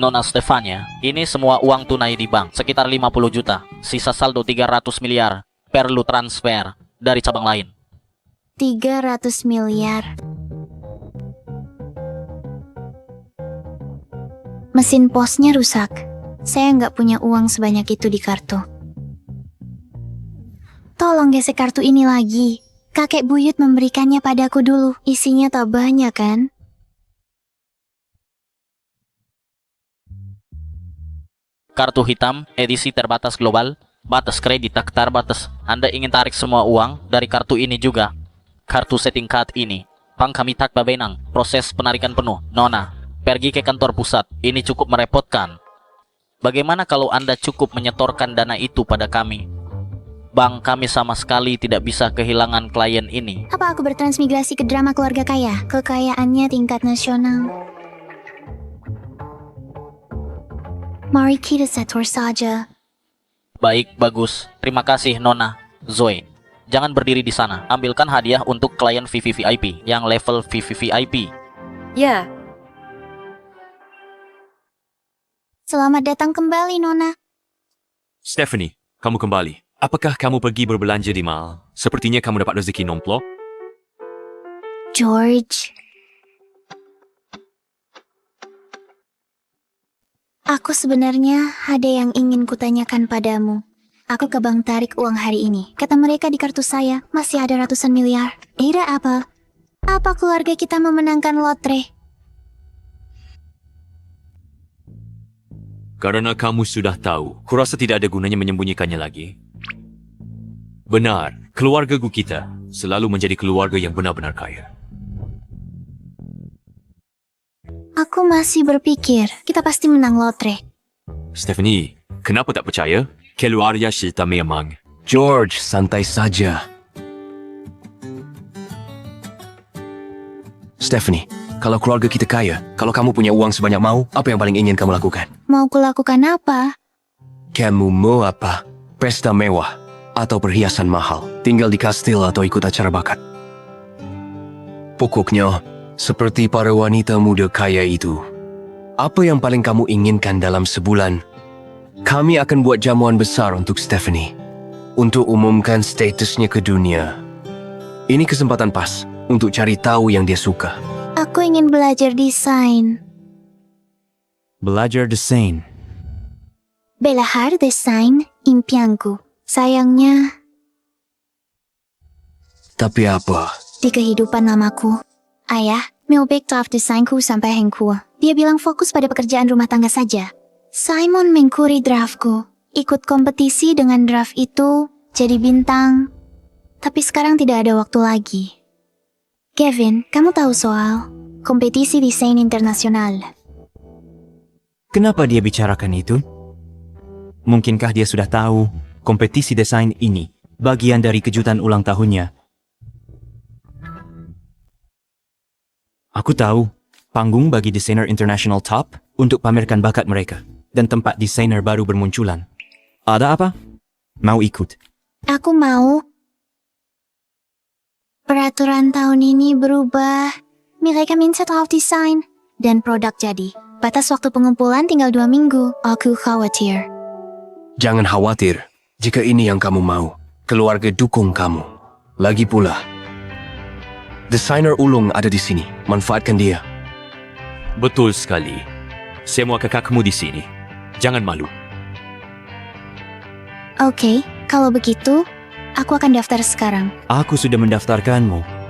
Nona Stefania, ini semua uang tunai di bank, sekitar 50 juta. Sisa saldo 300 miliar. Perlu transfer dari cabang lain. 300 miliar. Mesin posnya rusak. Saya nggak punya uang sebanyak itu di kartu. Tolong gesek kartu ini lagi. Kakek buyut memberikannya padaku dulu. Isinya tak banyak kan? Kartu hitam, edisi terbatas global, batas kredit tak terbatas. Anda ingin tarik semua uang dari kartu ini juga. Kartu setting card ini, bank kami tak babenang. Proses penarikan penuh. Nona, pergi ke kantor pusat. Ini cukup merepotkan. Bagaimana kalau Anda cukup menyetorkan dana itu pada kami? Bank kami sama sekali tidak bisa kehilangan klien ini. Apa aku bertransmigrasi ke drama keluarga kaya? Kekayaannya tingkat nasional. Mari kita setor saja. Baik, bagus. Terima kasih, Nona. Zoe, jangan berdiri di sana. Ambilkan hadiah untuk klien VVVIP yang level VVVIP. Ya. Selamat datang kembali, Nona. Stephanie, kamu kembali. Apakah kamu pergi berbelanja di mall? Sepertinya kamu dapat rezeki nomplok. George, Aku sebenarnya ada yang ingin kutanyakan padamu. Aku ke bank tarik uang hari ini. Kata mereka di kartu saya masih ada ratusan miliar. Kira apa? Apa keluarga kita memenangkan lotre? Karena kamu sudah tahu, kurasa tidak ada gunanya menyembunyikannya lagi. Benar, keluarga kita selalu menjadi keluarga yang benar-benar kaya. Aku masih berpikir kita pasti menang lotre. Stephanie, kenapa tak percaya? Keluarga kita memang. George, santai saja. Stephanie, kalau keluarga kita kaya, kalau kamu punya uang sebanyak mau, apa yang paling ingin kamu lakukan? Mau kulakukan apa? Kamu mau apa? Pesta mewah atau perhiasan mahal? Tinggal di kastil atau ikut acara bakat? Pokoknya, seperti para wanita muda kaya itu, apa yang paling kamu inginkan dalam sebulan? Kami akan buat jamuan besar untuk Stephanie, untuk umumkan statusnya ke dunia. Ini kesempatan pas untuk cari tahu yang dia suka. Aku ingin belajar desain. Belajar desain. Belajar desain impianku. Sayangnya, Tapi apa? di kehidupan lamaku, ayah mengubek draft desainku sampai hengku. Dia bilang fokus pada pekerjaan rumah tangga saja. Simon mengkuri draftku, ikut kompetisi dengan draft itu, jadi bintang. Tapi sekarang tidak ada waktu lagi. Kevin, kamu tahu soal kompetisi desain internasional? Kenapa dia bicarakan itu? Mungkinkah dia sudah tahu kompetisi desain ini bagian dari kejutan ulang tahunnya? Aku tahu, panggung bagi desainer international top untuk pamerkan bakat mereka dan tempat desainer baru bermunculan. Ada apa? Mau ikut? Aku mau. Peraturan tahun ini berubah. Mereka minta draft desain dan produk jadi. Batas waktu pengumpulan tinggal 2 minggu. Aku khawatir. Jangan khawatir. Jika ini yang kamu mau, keluarga dukung kamu. Lagi pula, desainer ulung ada di sini. Manfaatkan dia. Betul sekali. Semua kakakmu di sini. Jangan malu. Oke, kalau begitu, aku akan daftar sekarang. Aku sudah mendaftarkanmu.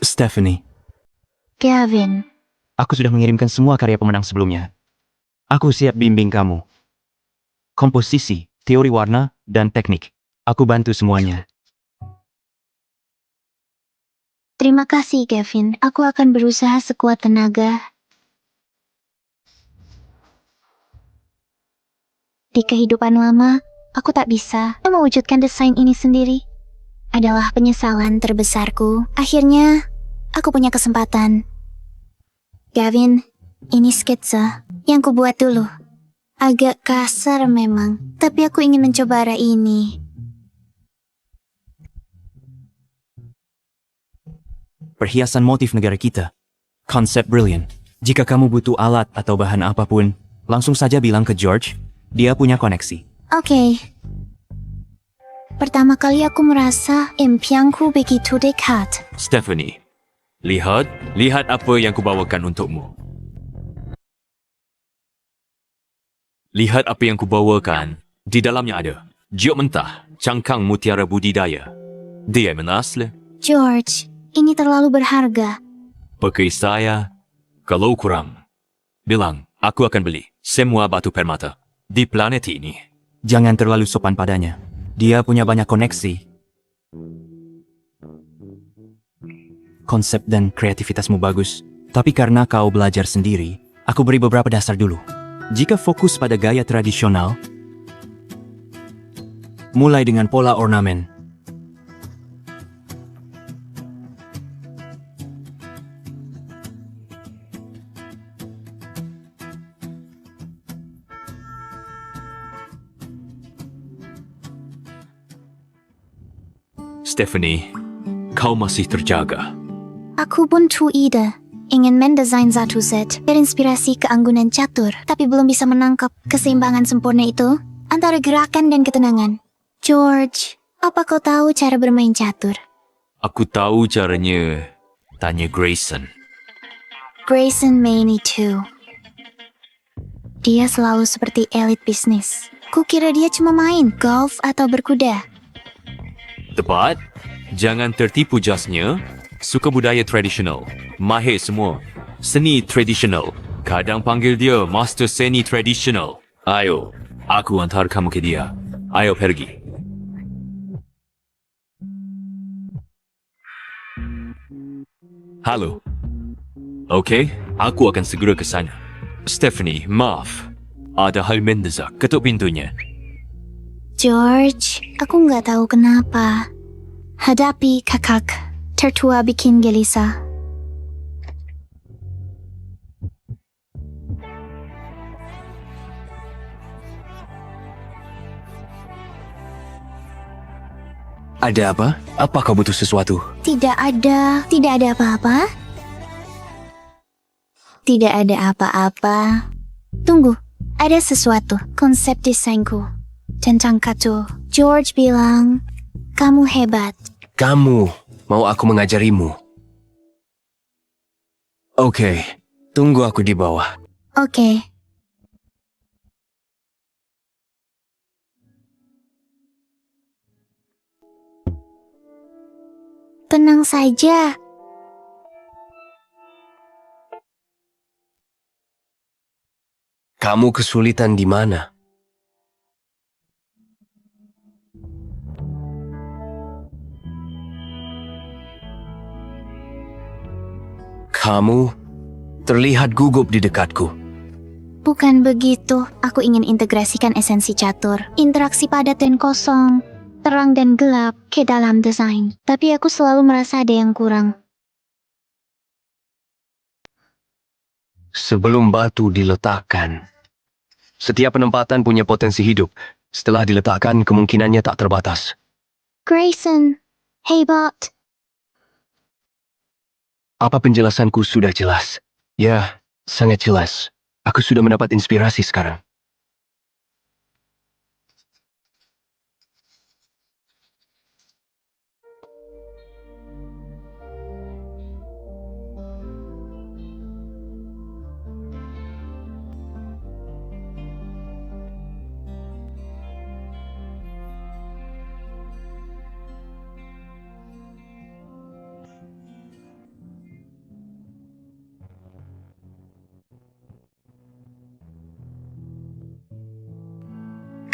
Stephanie, Kevin, aku sudah mengirimkan semua karya pemenang sebelumnya. Aku siap bimbing kamu. Komposisi, teori warna, dan teknik. Aku bantu semuanya. terima kasih Kevin. Aku akan berusaha sekuat tenaga. Di kehidupan lama, aku tak bisa mewujudkan desain ini sendiri. Adalah penyesalan terbesarku. Akhirnya, aku punya kesempatan. Gavin, ini skitsa yang kubuat dulu. Agak kasar memang, tapi aku ingin mencoba arah ini. Perhiasan motif negara kita. Konsep brilliant. Jika kamu butuh alat atau bahan apapun, langsung saja bilang ke George. Dia punya koneksi. Oke. Pertama kali aku merasa impianku begitu dekat. Stephanie, lihat apa yang kubawakan untukmu. Lihat apa yang kubawakan. Di dalamnya ada jiuk mentah, cangkang mutiara budidaya. Dia menasle. George, ini terlalu berharga. Pakai saya, kalau kurang, bilang aku akan beli semua batu permata di planet ini. Jangan terlalu sopan padanya. Dia punya banyak koneksi. Konsep dan kreativitasmu bagus. Tapi karena kau belajar sendiri, aku beri beberapa dasar dulu. Jika fokus pada gaya tradisional, mulai dengan pola ornamen. Stephanie, kau masih terjaga. Aku buntu ide. Ingin mendesain satu set berinspirasi keanggunan catur, tapi belum bisa menangkap keseimbangan sempurna itu antara gerakan dan ketenangan. George, apa kau tahu cara bermain catur? Aku tahu caranya. Tanya Grayson. Grayson Maney too. Dia selalu seperti elit bisnis. Kukira dia cuma main golf atau berkuda. Tepat. Jangan tertipu jasnya. Suka budaya tradisional. Mahir semua. Seni tradisional. Kadang panggil dia Master Seni Tradisional. Ayo, aku hantar kamu ke dia. Ayo pergi. Halo. Okey, aku akan segera ke sana. Stephanie, maaf. Ada hal mendesak. Ketuk pintunya. George, aku nggak tahu kenapa. Hadapi kakak tertua bikin gelisah. Ada apa? Apa kau butuh sesuatu? Tidak ada apa-apa. Tidak ada apa-apa. Tunggu, ada sesuatu. Konsep desainku tentang kartu. George bilang, kamu hebat. Kamu mau aku mengajarimu? Oke, tunggu aku di bawah. Oke. Tenang saja. Kamu kesulitan di mana? Kamu terlihat gugup di dekatku. Bukan begitu. Aku ingin integrasikan esensi catur, interaksi padat dan kosong, terang dan gelap ke dalam desain. Tapi aku selalu merasa ada yang kurang. Sebelum batu diletakkan, setiap penempatan punya potensi hidup. Setelah diletakkan, kemungkinannya tak terbatas. Grayson, hebat. Apa penjelasanku sudah jelas? Ya, sangat jelas. Aku sudah mendapat inspirasi sekarang.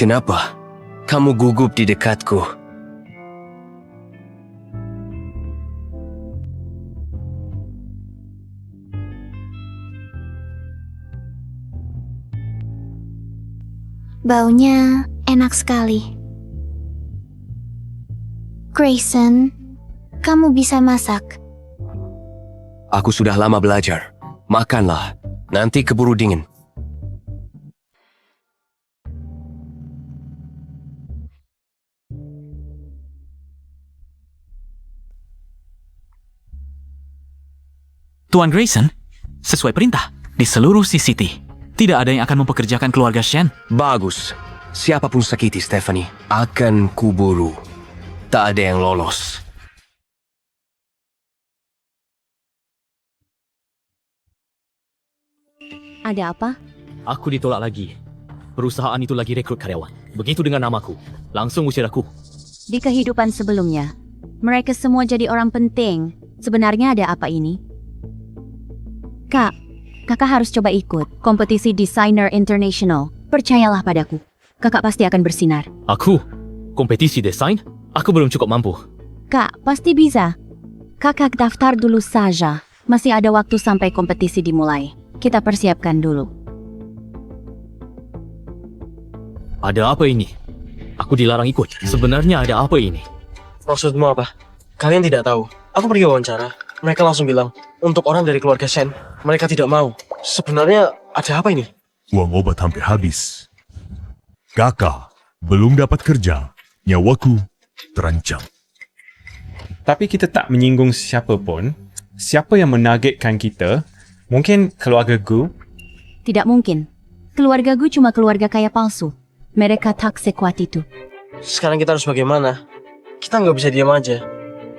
Kenapa kamu gugup di dekatku? Baunya enak sekali. Grayson, kamu bisa masak. Aku sudah lama belajar. Makanlah, nanti keburu dingin. Tuan Grayson, sesuai perintah, di seluruh CCT, tidak ada yang akan mempekerjakan keluarga Shen. Bagus. Siapapun sakiti Stephanie, akan kuburu. Tak ada yang lolos. Ada apa? Aku ditolak lagi. Perusahaan itu lagi rekrut karyawan. Begitu dengan namaku. Langsung usir aku. Di kehidupan sebelumnya, mereka semua jadi orang penting. Sebenarnya ada apa ini? Kak, kakak harus coba ikut kompetisi Designer International. Percayalah padaku, kakak pasti akan bersinar. Aku? Kompetisi desain? Aku belum cukup mampu. Kak, pasti bisa. Kakak daftar dulu saja. Masih ada waktu sampai kompetisi dimulai. Kita persiapkan dulu. Ada apa ini? Aku dilarang ikut. Sebenarnya ada apa ini? Maksudmu apa? Kalian tidak tahu. Aku pergi wawancara. Mereka langsung bilang, untuk orang dari keluarga Shen, mereka tidak mau. Sebenarnya ada apa ini? Uang obat hampir habis. Kakak belum dapat kerja. Nyawaku terancam. Tapi kita tak menyinggung siapa pun. Siapa yang menargetkan kita? Mungkin keluarga Gu? Tidak mungkin. Keluarga gue cuma keluarga kaya palsu. Mereka tak sekuat itu. Sekarang kita harus bagaimana? Kita nggak bisa diam aja.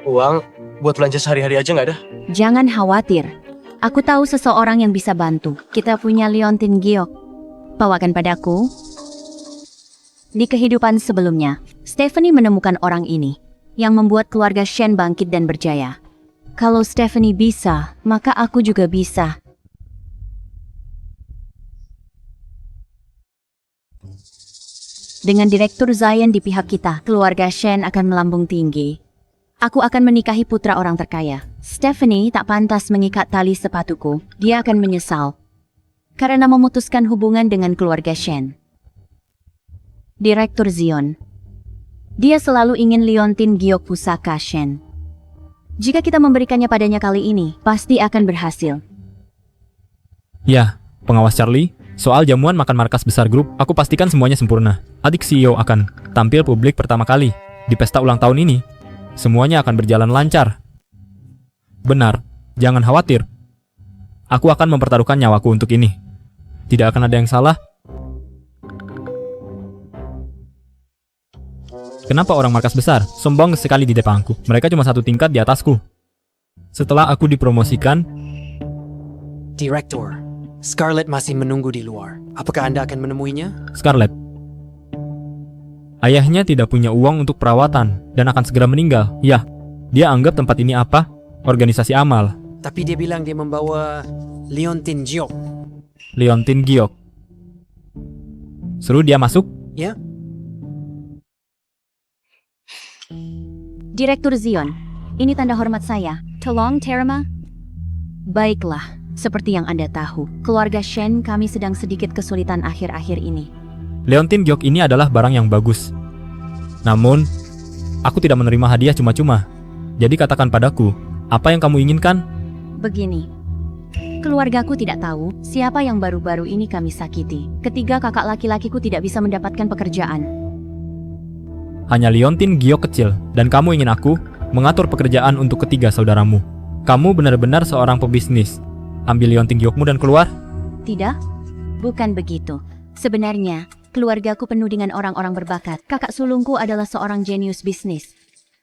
Uang Buat belanja sehari-hari aja nggak ada? Jangan khawatir. Aku tahu seseorang yang bisa bantu. Kita punya Leontin Giok. Bawakan padaku. Di kehidupan sebelumnya, Stephanie menemukan orang ini yang membuat keluarga Shen bangkit dan berjaya. Kalau Stephanie bisa, maka aku juga bisa. Dengan Direktur Zion di pihak kita, keluarga Shen akan melambung tinggi. Aku akan menikahi putra orang terkaya. Stephanie tak pantas mengikat tali sepatuku. Dia akan menyesal karena memutuskan hubungan dengan keluarga Shen. Direktur Zion. Dia selalu ingin Leontin Giok pusaka Shen. Jika kita memberikannya padanya kali ini, pasti akan berhasil. Ya, pengawas Charlie, soal jamuan makan markas besar grup, aku pastikan semuanya sempurna. Adik CEO akan tampil publik pertama kali di pesta ulang tahun ini. Semuanya akan berjalan lancar. Benar, jangan khawatir. Aku akan mempertaruhkan nyawaku untuk ini. Tidak akan ada yang salah. Kenapa orang markas besar sombong sekali di depanku? Mereka cuma satu tingkat di atasku. Setelah aku dipromosikan, Direktur, Scarlett masih menunggu di luar. Apakah Anda akan menemuinya? Scarlett. Ayahnya tidak punya uang untuk perawatan dan akan segera meninggal. Ya, dia anggap tempat ini apa? Organisasi amal. Tapi dia bilang dia membawa Leontin Giok. Leontin Giok. Suruh dia masuk? Ya. Direktur Zion, ini tanda hormat saya. Tolong terima. Baiklah, seperti yang Anda tahu, keluarga Shen kami sedang sedikit kesulitan akhir-akhir ini. Leontin Giok ini adalah barang yang bagus. Namun, aku tidak menerima hadiah cuma-cuma. Jadi katakan padaku, apa yang kamu inginkan? Begini, keluargaku tidak tahu siapa yang baru-baru ini kami sakiti. Ketiga kakak laki-lakiku tidak bisa mendapatkan pekerjaan. Hanya Leontin Giok kecil, dan kamu ingin aku mengatur pekerjaan untuk ketiga saudaramu. Kamu benar-benar seorang pebisnis. Ambil Leontin Giokmu dan keluar? Tidak, bukan begitu. Sebenarnya, keluargaku penuh dengan orang-orang berbakat. Kakak sulungku adalah seorang jenius bisnis.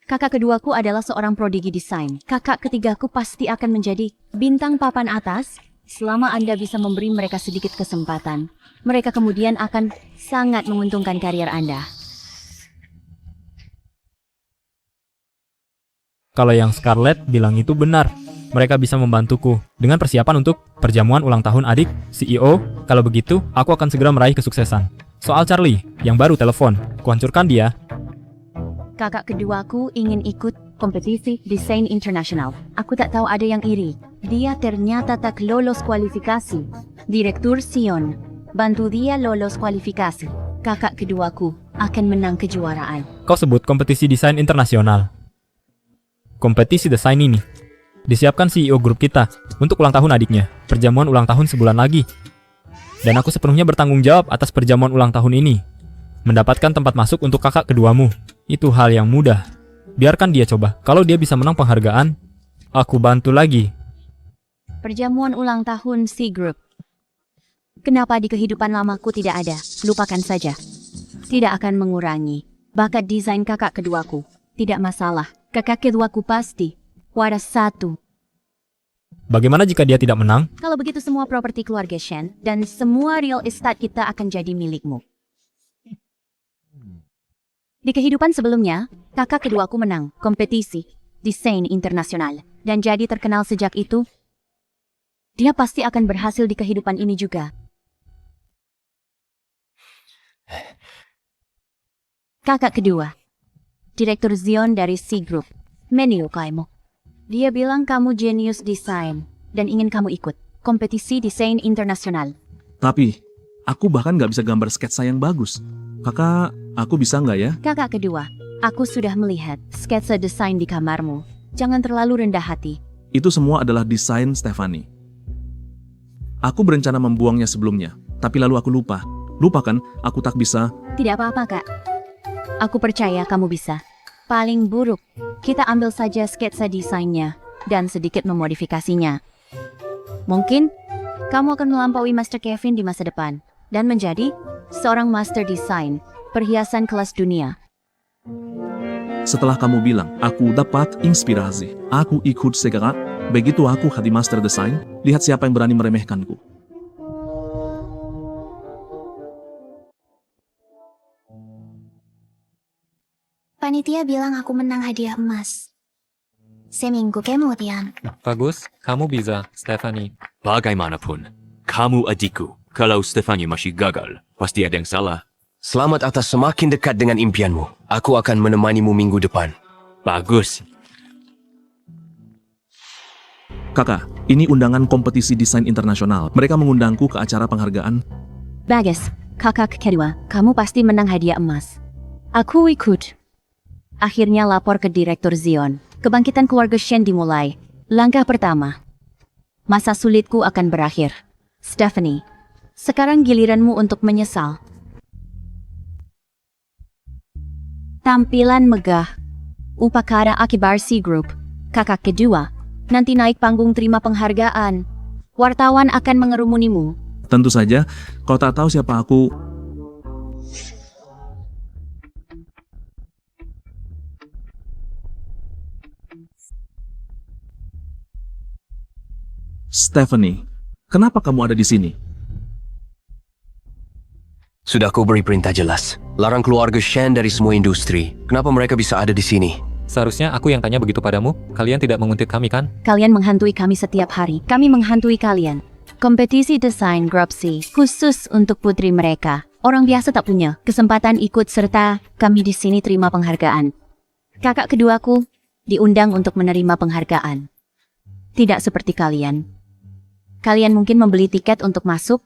Kakak keduaku adalah seorang prodigi desain. Kakak ketigaku pasti akan menjadi bintang papan atas selama Anda bisa memberi mereka sedikit kesempatan. Mereka kemudian akan sangat menguntungkan karier Anda. Kalau yang Scarlett bilang itu benar. Mereka bisa membantuku dengan persiapan untuk perjamuan ulang tahun adik CEO. Kalau begitu, aku akan segera meraih kesuksesan. Soal Charlie, yang baru telepon, kuhancurkan dia. Kakak keduaku ingin ikut kompetisi desain internasional. Aku tak tahu ada yang iri. Dia ternyata tak lolos kualifikasi. Direktur Sion, bantu dia lolos kualifikasi. Kakak keduaku akan menang kejuaraan. Kau sebut kompetisi desain internasional. Kompetisi desain ini disiapkan CEO grup kita untuk ulang tahun adiknya. Perjamuan ulang tahun sebulan lagi. Dan aku sepenuhnya bertanggung jawab atas perjamuan ulang tahun ini. Mendapatkan tempat masuk untuk kakak keduamu. Itu hal yang mudah. Biarkan dia coba. Kalau dia bisa menang penghargaan, aku bantu lagi. Perjamuan ulang tahun C Group. Kenapa di kehidupan lamaku tidak ada? Lupakan saja. Tidak akan mengurangi bakat desain kakak keduaku. Tidak masalah. Kakak keduaku pasti waras satu. Bagaimana jika dia tidak menang? Kalau begitu semua properti keluarga Shen dan semua real estate kita akan jadi milikmu. Di kehidupan sebelumnya, kakak keduaku menang kompetisi desain internasional dan jadi terkenal sejak itu. Dia pasti akan berhasil di kehidupan ini juga. Kakak kedua, Direktur Zion dari C Group, menyukaimu. Dia bilang kamu jenius desain dan ingin kamu ikut kompetisi desain internasional. Tapi, aku bahkan nggak bisa gambar sketsa yang bagus. Kakak, aku bisa nggak ya? Kakak kedua, aku sudah melihat sketsa desain di kamarmu. Jangan terlalu rendah hati. Itu semua adalah desain Stephanie. Aku berencana membuangnya sebelumnya, tapi lalu aku lupa. Lupakan, aku tak bisa. Tidak apa-apa, Kak. Aku percaya kamu bisa. Paling buruk, kita ambil saja sketsa desainnya dan sedikit memodifikasinya. Mungkin kamu akan melampaui Master Kevin di masa depan dan menjadi seorang master desain perhiasan kelas dunia. Setelah kamu bilang, aku dapat inspirasi. Aku ikut segera. Begitu aku jadi master desain, lihat siapa yang berani meremehkanku. Panitia bilang aku menang hadiah emas. Seminggu kemudian. Bagus, kamu bisa, Stephanie. Bagaimanapun, kamu adikku. Kalau Stephanie masih gagal, pasti ada yang salah. Selamat atas semakin dekat dengan impianmu. Aku akan menemanimu minggu depan. Bagus. Kakak, ini undangan kompetisi desain internasional. Mereka mengundangku ke acara penghargaan. Bagus, kakak kedua, kamu pasti menang hadiah emas. Aku ikut. Akhirnya lapor ke Direktur Zion. Kebangkitan keluarga Shen dimulai. Langkah pertama. Masa sulitku akan berakhir. Stephanie, sekarang giliranmu untuk menyesal. Tampilan megah. Upacara Akibar C Group. Kakak kedua, nanti naik panggung terima penghargaan. Wartawan akan mengerumunimu. Tentu saja, kau tak tahu siapa aku. Stephanie, kenapa kamu ada di sini? Sudah aku beri perintah jelas. Larang keluarga Shen dari semua industri. Kenapa mereka bisa ada di sini? Seharusnya aku yang tanya begitu padamu. Kalian tidak menguntit kami kan? Kalian menghantui kami setiap hari. Kami menghantui kalian. Kompetisi desain Grubsy khusus untuk putri mereka. Orang biasa tak punya kesempatan ikut serta kami di sini terima penghargaan. Kakak keduaku diundang untuk menerima penghargaan. Tidak seperti kalian. Kalian mungkin membeli tiket untuk masuk.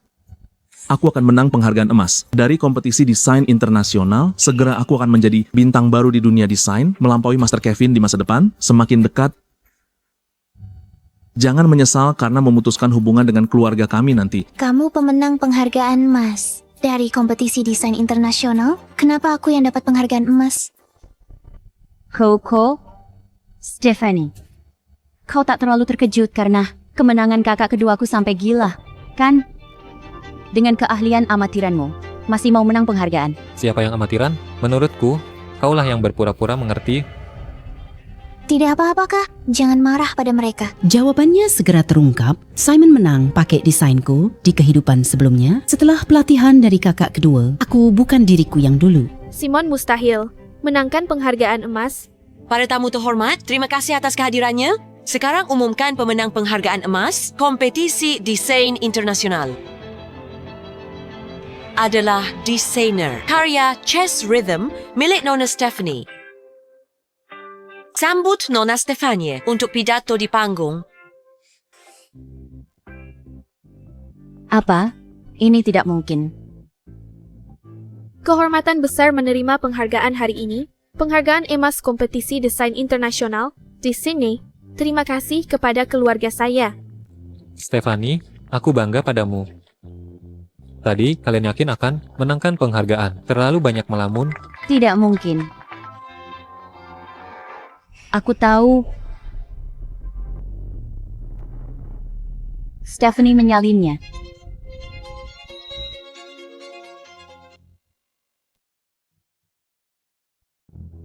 Aku akan menang penghargaan emas. Dari kompetisi desain internasional, segera aku akan menjadi bintang baru di dunia desain, melampaui Master Kevin di masa depan, semakin dekat. Jangan menyesal karena memutuskan hubungan dengan keluarga kami nanti. Kamu pemenang penghargaan emas. Dari kompetisi desain internasional, kenapa aku yang dapat penghargaan emas? Coco, Stephanie, kau tak terlalu terkejut karena kemenangan kakak keduaku sampai gila, kan? Dengan keahlian amatiranmu, masih mau menang penghargaan. Siapa yang amatiran? Menurutku, kaulah yang berpura-pura mengerti. Tidak apa-apa, Kak. Jangan marah pada mereka. Jawabannya segera terungkap. Simon menang pakai desainku di kehidupan sebelumnya. Setelah pelatihan dari kakak kedua, aku bukan diriku yang dulu. Simon mustahil menangkan penghargaan emas. Para tamu terhormat, terima kasih atas kehadirannya. Sekarang umumkan pemenang penghargaan emas kompetisi desain internasional. Adalah desainer karya Chess Rhythm milik Nona Stephanie. Sambut Nona Stephanie untuk pidato di panggung. Apa? Ini tidak mungkin. Kehormatan besar menerima penghargaan hari ini, penghargaan emas kompetisi desain internasional di sini. Terima kasih kepada keluarga saya. Stephanie, aku bangga padamu. Tadi kalian yakin akan menangkan penghargaan. Terlalu banyak melamun. Tidak mungkin. Aku tahu. Stephanie menyalinnya.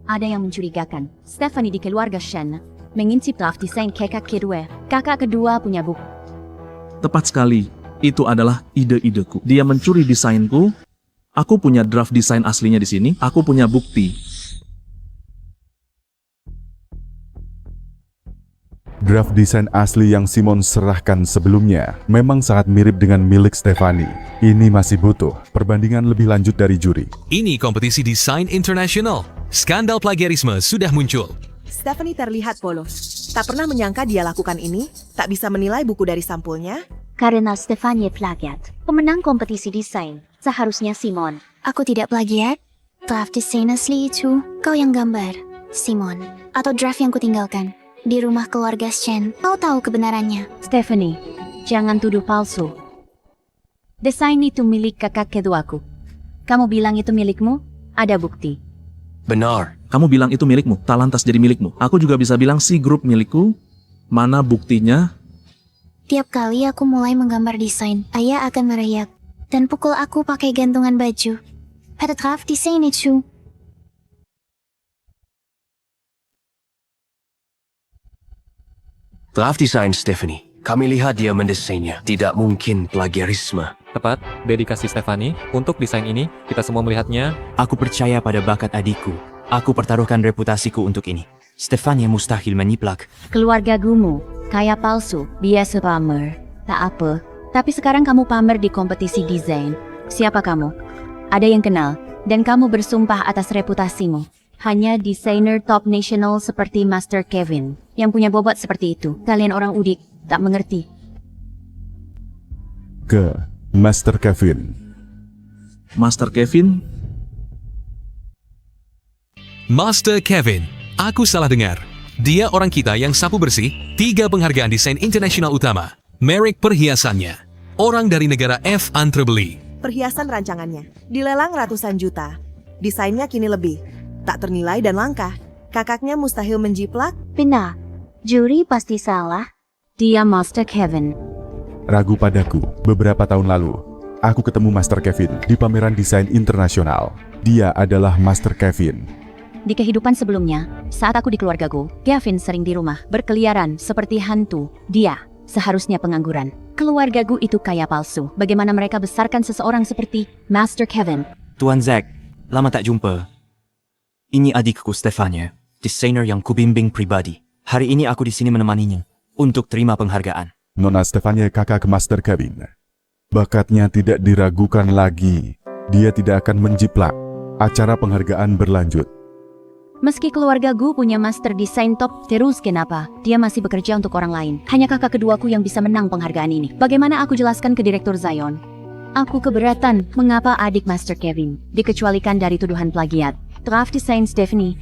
Ada yang mencurigakan. Stephanie di keluarga Shen menginsip draft desain kakak kedua. Kakak kedua punya buku. Tepat sekali. Itu adalah ide-ideku. Dia mencuri desainku. Aku punya draft desain aslinya di sini. Aku punya bukti. Draft desain asli yang Simon serahkan sebelumnya memang sangat mirip dengan milik Stephanie. Ini masih butuh perbandingan lebih lanjut dari juri. Ini kompetisi desain internasional. Skandal plagiarisme sudah muncul. Stephanie terlihat polos. Tak pernah menyangka dia lakukan ini. Tak bisa menilai buku dari sampulnya. Karena Stephanie plagiat. Pemenang kompetisi desain. Seharusnya Simon. Aku tidak plagiat. Draft desain asli itu, kau yang gambar, Simon. Atau draft yang kutinggalkan di rumah keluarga Shen. Kau tahu kebenarannya. Stephanie, jangan tuduh palsu. Desain itu milik kakak keduaku. Kamu bilang itu milikmu? Ada bukti. Benar. Kamu bilang itu milikmu, tak lantas jadi milikmu. Aku juga bisa bilang si grup milikku. Mana buktinya? Tiap kali aku mulai menggambar desain, ayah akan meriak dan pukul aku pakai gantungan baju. Pada draft desain itu, Draft desain Stephanie. Kami lihat dia mendesainnya. Tidak mungkin plagiarisme. Tepat, dedikasi Stephanie. Untuk desain ini, kita semua melihatnya. Aku percaya pada bakat adikku. Aku pertaruhkan reputasiku untuk ini. Stefania mustahil menyiplak. Keluarga gumu, kaya palsu, biasa pamer. Tak apa, tapi sekarang kamu pamer di kompetisi desain. Siapa kamu? Ada yang kenal, dan kamu bersumpah atas reputasimu. Hanya desainer top nasional seperti Master Kevin, yang punya bobot seperti itu. Kalian orang udik, tak mengerti. Ke Master Kevin. Master Kevin? Master Kevin, aku salah dengar. Dia orang kita yang sapu bersih 3 penghargaan desain internasional utama. Merek perhiasannya. Orang dari negara F Antrebeli. Perhiasan rancangannya dilelang ratusan juta. Desainnya kini lebih tak ternilai dan langka. Kakaknya mustahil menjiplak. Benar, juri pasti salah. Dia Master Kevin. Ragu padaku. Beberapa tahun lalu, aku ketemu Master Kevin di pameran desain internasional. Dia adalah Master Kevin. Di kehidupan sebelumnya, saat aku di keluargaku, Kevin sering di rumah berkeliaran seperti hantu. Dia seharusnya pengangguran. Keluargaku itu kaya palsu. Bagaimana mereka besarkan seseorang seperti Master Kevin? Tuan Zack, lama tak jumpa. Ini adikku Stefania, desainer yang kubimbing pribadi. Hari ini aku di sini menemaninya untuk terima penghargaan. Nona Stefania kakak Master Kevin. Bakatnya tidak diragukan lagi. Dia tidak akan menjiplak. Acara penghargaan berlanjut. Meski keluarga Gu punya master desain top, terus kenapa dia masih bekerja untuk orang lain? Hanya kakak keduaku yang bisa menang penghargaan ini. Bagaimana aku jelaskan ke Direktur Zion? Aku keberatan mengapa adik Master Kevin dikecualikan dari tuduhan plagiat. Draft desain Stephanie.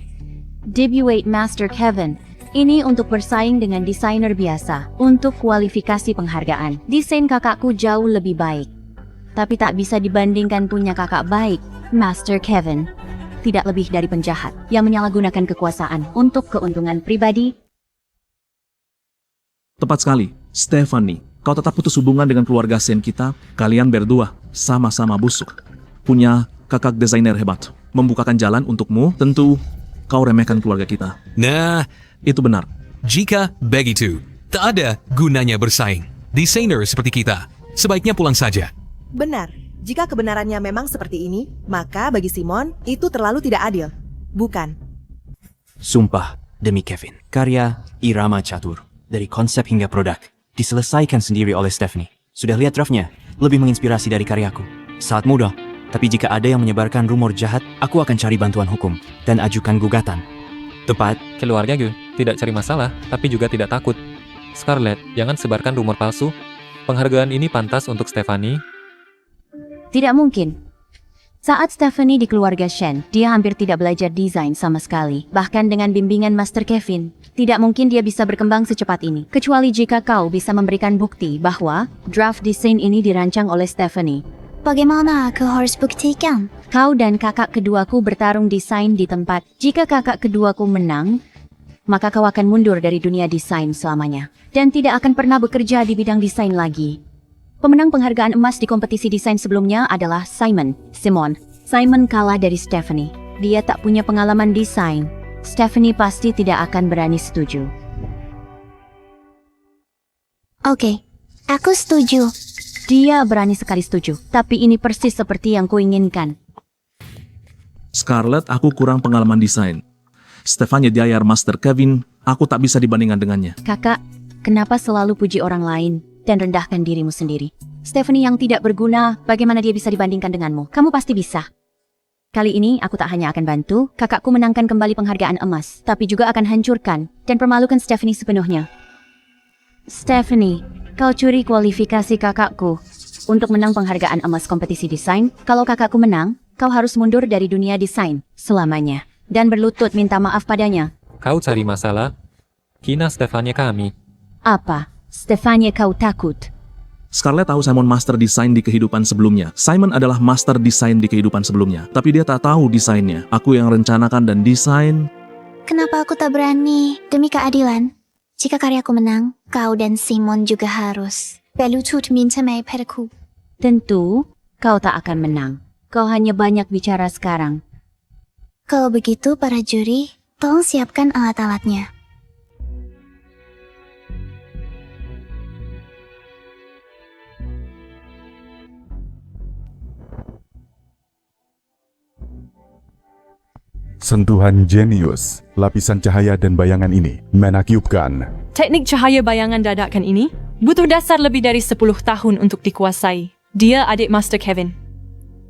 Debut Master Kevin. Ini untuk bersaing dengan desainer biasa. Untuk kualifikasi penghargaan. Desain kakakku jauh lebih baik. Tapi tak bisa dibandingkan punya kakak baik, Master Kevin. Tidak lebih dari penjahat yang menyalahgunakan kekuasaan untuk keuntungan pribadi. Tepat sekali, Stephanie. Kau tetap putus hubungan dengan keluarga Sen kita. Kalian berdua sama-sama busuk. Punya kakak desainer hebat. Membukakan jalan untukmu, tentu kau remehkan keluarga kita. Nah, itu benar. Jika begitu, tak ada gunanya bersaing. Desainer seperti kita, sebaiknya pulang saja. Benar. Jika kebenarannya memang seperti ini, maka bagi Simon, itu terlalu tidak adil. Bukan. Sumpah demi Kevin. Karya irama catur, dari konsep hingga produk, diselesaikan sendiri oleh Stephanie. Sudah lihat draftnya? Lebih menginspirasi dari karyaku. Saat muda, tapi jika ada yang menyebarkan rumor jahat, aku akan cari bantuan hukum dan ajukan gugatan. Tepat. Keluarga Gu tidak cari masalah, tapi juga tidak takut. Scarlett, jangan sebarkan rumor palsu. Penghargaan ini pantas untuk Stephanie. Tidak mungkin. Saat Stephanie di keluarga Shen, dia hampir tidak belajar desain sama sekali. Bahkan dengan bimbingan Master Kevin, tidak mungkin dia bisa berkembang secepat ini. Kecuali jika kau bisa memberikan bukti bahwa draft desain ini dirancang oleh Stephanie. Bagaimana aku harus buktikan? Kau dan kakak keduaku bertarung desain di tempat. Jika kakak keduaku menang, maka kau akan mundur dari dunia desain selamanya. Dan tidak akan pernah bekerja di bidang desain lagi. Pemenang penghargaan emas di kompetisi desain sebelumnya adalah Simon. Simon kalah dari Stephanie. Dia tak punya pengalaman desain. Stephanie pasti tidak akan berani setuju. Oke, aku setuju. Dia berani sekali setuju, tapi ini persis seperti yang kuinginkan. Scarlett, aku kurang pengalaman desain. Stefania diayar Master Kevin, aku tak bisa dibandingkan dengannya. Kakak, kenapa selalu puji orang lain dan rendahkan dirimu sendiri? Stephanie yang tidak berguna, bagaimana dia bisa dibandingkan denganmu? Kamu pasti bisa. Kali ini aku tak hanya akan bantu kakakku menangkan kembali penghargaan emas, tapi juga akan hancurkan dan permalukan Stephanie sepenuhnya. Stephanie, kau curi kualifikasi kakakku untuk menang penghargaan emas kompetisi desain. Kalau kakakku menang, kau harus mundur dari dunia desain selamanya dan berlutut minta maaf padanya. Kau cari masalah? Kina Stefania kami. Apa? Stefania kau takut? Scarlett tahu Simon master desain di kehidupan sebelumnya. Simon adalah master desain di kehidupan sebelumnya, tapi dia tak tahu desainnya. Aku yang rencanakan dan desain. Kenapa aku tak berani? Demi keadilan. Jika karyaku menang, kau dan Simon juga harus berlutut minta maaf padaku. Tentu, kau tak akan menang. Kau hanya banyak bicara sekarang. Kalau begitu, para juri, tolong siapkan alat-alatnya. Sentuhan jenius, lapisan cahaya dan bayangan ini menakjubkan. Teknik cahaya bayangan dadakan ini butuh dasar lebih dari 10 tahun untuk dikuasai. Dia adik Master Kevin.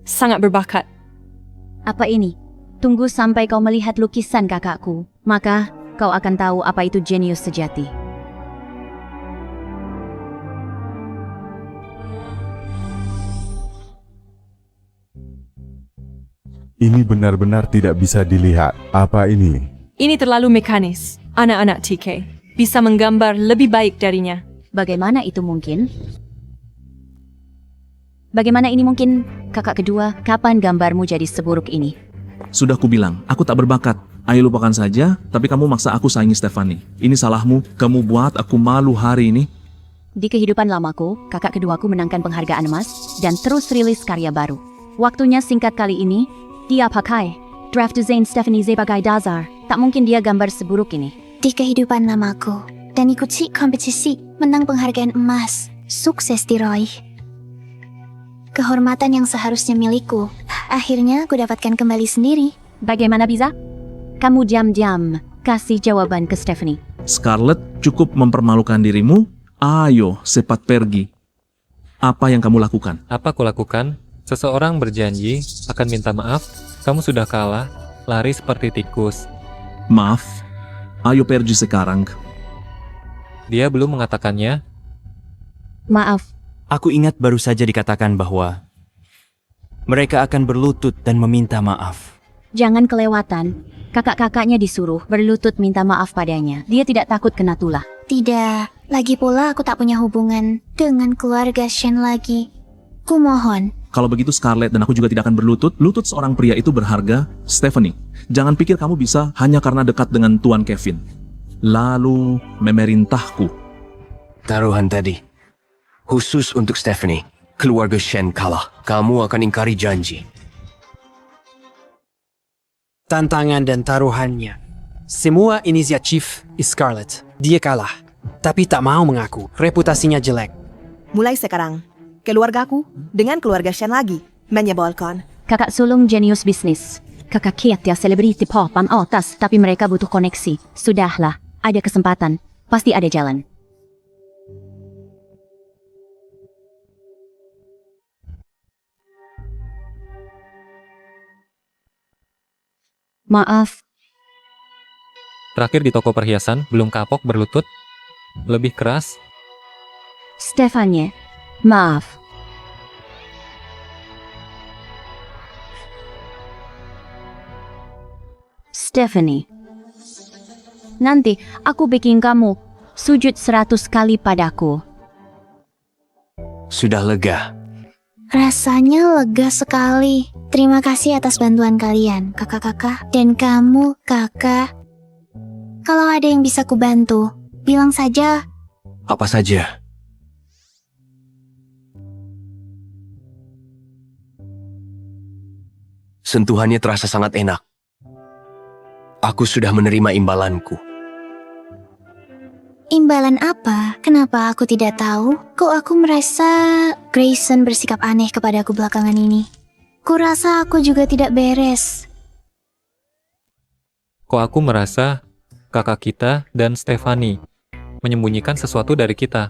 Sangat berbakat. Apa ini? Tunggu sampai kau melihat lukisan kakakku. Maka, kau akan tahu apa itu jenius sejati. Ini benar-benar tidak bisa dilihat. Apa ini? Ini terlalu mekanis. Anak-anak TK bisa menggambar lebih baik darinya. Bagaimana itu mungkin? Bagaimana ini mungkin? Kakak kedua, kapan gambarmu jadi seburuk ini? Sudah kubilang, aku tak berbakat. Ayo lupakan saja, tapi kamu maksa aku saingi Stephanie. Ini salahmu, kamu buat aku malu hari ini. Di kehidupan lamaku, kakak keduaku menangkan penghargaan emas dan terus rilis karya baru. Waktunya singkat kali ini, dia pakai draft design Stephanie sebagai dasar. Tak mungkin dia gambar seburuk ini. Di kehidupan lamaku dan ikuti kompetisi, menang penghargaan emas, sukses diraih. Kehormatan yang seharusnya milikku, akhirnya aku dapatkan kembali sendiri. Bagaimana bisa? Kamu diam-diam kasih jawaban ke Stephanie. Scarlett, cukup mempermalukan dirimu. Ayo, cepat pergi. Apa yang kamu lakukan? Apa aku lakukan? Seseorang berjanji akan minta maaf. Kamu sudah kalah, lari seperti tikus. Maaf, ayo pergi sekarang. Dia belum mengatakannya. Maaf. Aku ingat baru saja dikatakan bahwa mereka akan berlutut dan meminta maaf. Jangan kelewatan. Kakak-kakaknya disuruh berlutut minta maaf padanya. Dia tidak takut kena tulah. Tidak, lagi pula aku tak punya hubungan dengan keluarga Shen lagi. Kumohon. Kalau begitu Scarlett dan aku juga tidak akan berlutut. Lutut seorang pria itu berharga. Stephanie, jangan pikir kamu bisa hanya karena dekat dengan Tuan Kevin. Lalu memerintahku. Taruhan tadi, khusus untuk Stephanie, keluarga Shen kalah. Kamu akan ingkari janji. Tantangan dan taruhannya. Semua inisiatif Scarlett. Dia kalah, tapi tak mau mengaku. Reputasinya jelek. Mulai sekarang, keluargaku dengan keluarga Shen lagi menyebalkan. Kakak sulung jenius bisnis. Kakak kiat ya selebriti papan atas, tapi mereka butuh koneksi. Sudahlah, ada kesempatan. Pasti ada jalan. Maaf. Terakhir di toko perhiasan, belum kapok berlutut. Lebih keras. Stephanie, maaf. Stephanie. Nanti aku bikin kamu sujud 100 kali padaku. Sudah lega. Rasanya lega sekali. Terima kasih atas bantuan kalian, kakak-kakak. Dan kamu, kakak. Kalau ada yang bisa kubantu, bilang saja. Apa saja? Sentuhannya terasa sangat enak. Aku sudah menerima imbalanku. Imbalan apa? Kenapa aku tidak tahu? Kok aku merasa Grayson bersikap aneh kepadaku belakangan ini? Kurasa aku juga tidak beres. Kok aku merasa kakak kita dan Stephanie menyembunyikan sesuatu dari kita.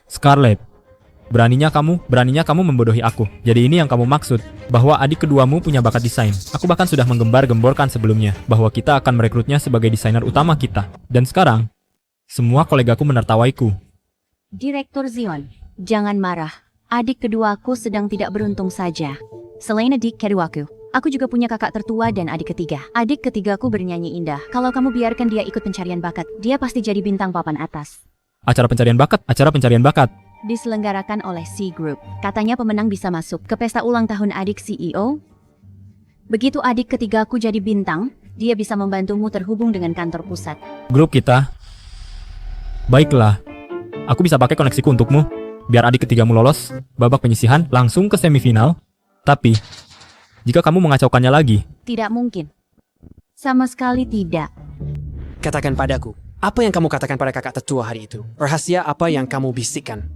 Scarlett, beraninya kamu membodohi aku. Jadi ini yang kamu maksud, bahwa adik keduamu punya bakat desain. Aku bahkan sudah menggembar-gemborkan sebelumnya, bahwa kita akan merekrutnya sebagai desainer utama kita. Dan sekarang, semua kolegaku menertawaiku. Direktur Zion, jangan marah. Adik keduaku sedang tidak beruntung saja. Selain adik keduaku, aku juga punya kakak tertua dan adik ketiga. Adik ketigaku bernyanyi indah. Kalau kamu biarkan dia ikut pencarian bakat, dia pasti jadi bintang papan atas. Acara pencarian bakat. Diselenggarakan oleh C Group. Katanya pemenang bisa masuk ke pesta ulang tahun adik CEO. Begitu adik ketigaku jadi bintang, dia bisa membantumu terhubung dengan kantor pusat. Grup kita. Baiklah, aku bisa pakai koneksiku untukmu, biar adik ketigamu lolos babak penyisihan langsung ke semifinal. Tapi, jika kamu mengacaukannya lagi... Tidak mungkin. Sama sekali tidak. Katakan padaku, apa yang kamu katakan pada kakak tetua hari itu? Rahasia apa yang kamu bisikkan?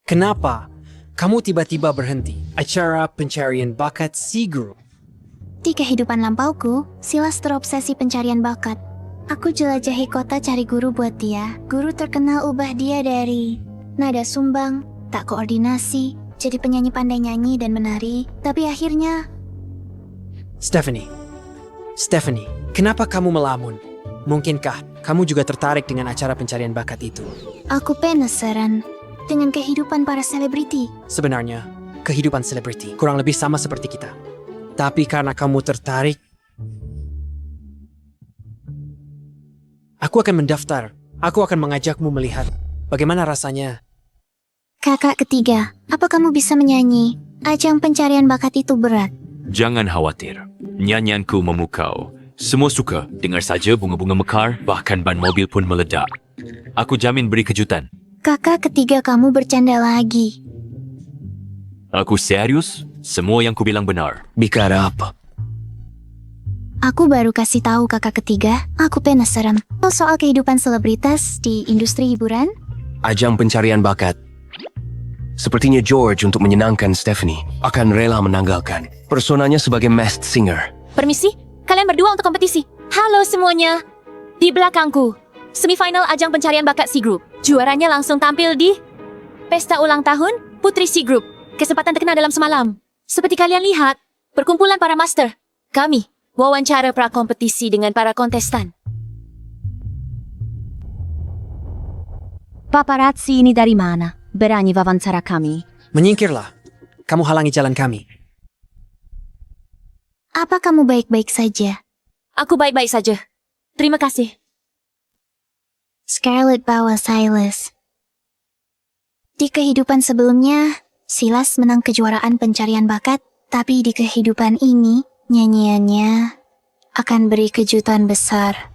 Kenapa kamu tiba-tiba berhenti. Acara pencarian bakat C Group. Di kehidupan lampauku, Silas terobsesi pencarian bakat. Aku jelajahi kota cari guru buat dia. Guru terkenal ubah dia dari nada sumbang, tak koordinasi, jadi penyanyi pandai nyanyi dan menari. Tapi akhirnya... Stephanie, kenapa kamu melamun? Mungkinkah kamu juga tertarik dengan acara pencarian bakat itu? Aku penasaran dengan kehidupan para selebriti. Sebenarnya, kehidupan selebriti kurang lebih sama seperti kita. Tapi karena kamu tertarik, aku akan mendaftar. Aku akan mengajakmu melihat bagaimana rasanya. Kakak ketiga, apa kamu bisa menyanyi? Ajang pencarian bakat itu berat. Jangan khawatir. Nyanyianku memukau. Semua suka. Dengar saja bunga-bunga mekar, bahkan ban mobil pun meledak. Aku jamin beri kejutan. Kakak ketiga kamu bercanda lagi. Aku serius. Semua yang kubilang benar. Bicara apa? Aku baru kasih tahu kakak ketiga, aku penasaran soal kehidupan selebritas di industri hiburan. Ajang pencarian bakat. Sepertinya George untuk menyenangkan Stephanie akan rela menanggalkan personanya sebagai masked singer. Permisi, kalian berdua untuk kompetisi. Halo semuanya. Di belakangku, semifinal ajang pencarian bakat C Group. Juaranya langsung tampil di pesta ulang tahun Putri C Group. Kesempatan terkenal dalam semalam. Seperti kalian lihat, perkumpulan para master. Kami wawancara pra-kompetisi dengan para kontestan. Paparazzi ini dari mana? Berani wawancara kami. Menyingkirlah. Kamu halangi jalan kami. Apa kamu baik-baik saja? Aku baik-baik saja. Terima kasih. Scarlett bawa Silas. Di kehidupan sebelumnya, Silas menang kejuaraan pencarian bakat, tapi di kehidupan ini, nyanyiannya akan beri kejutan besar.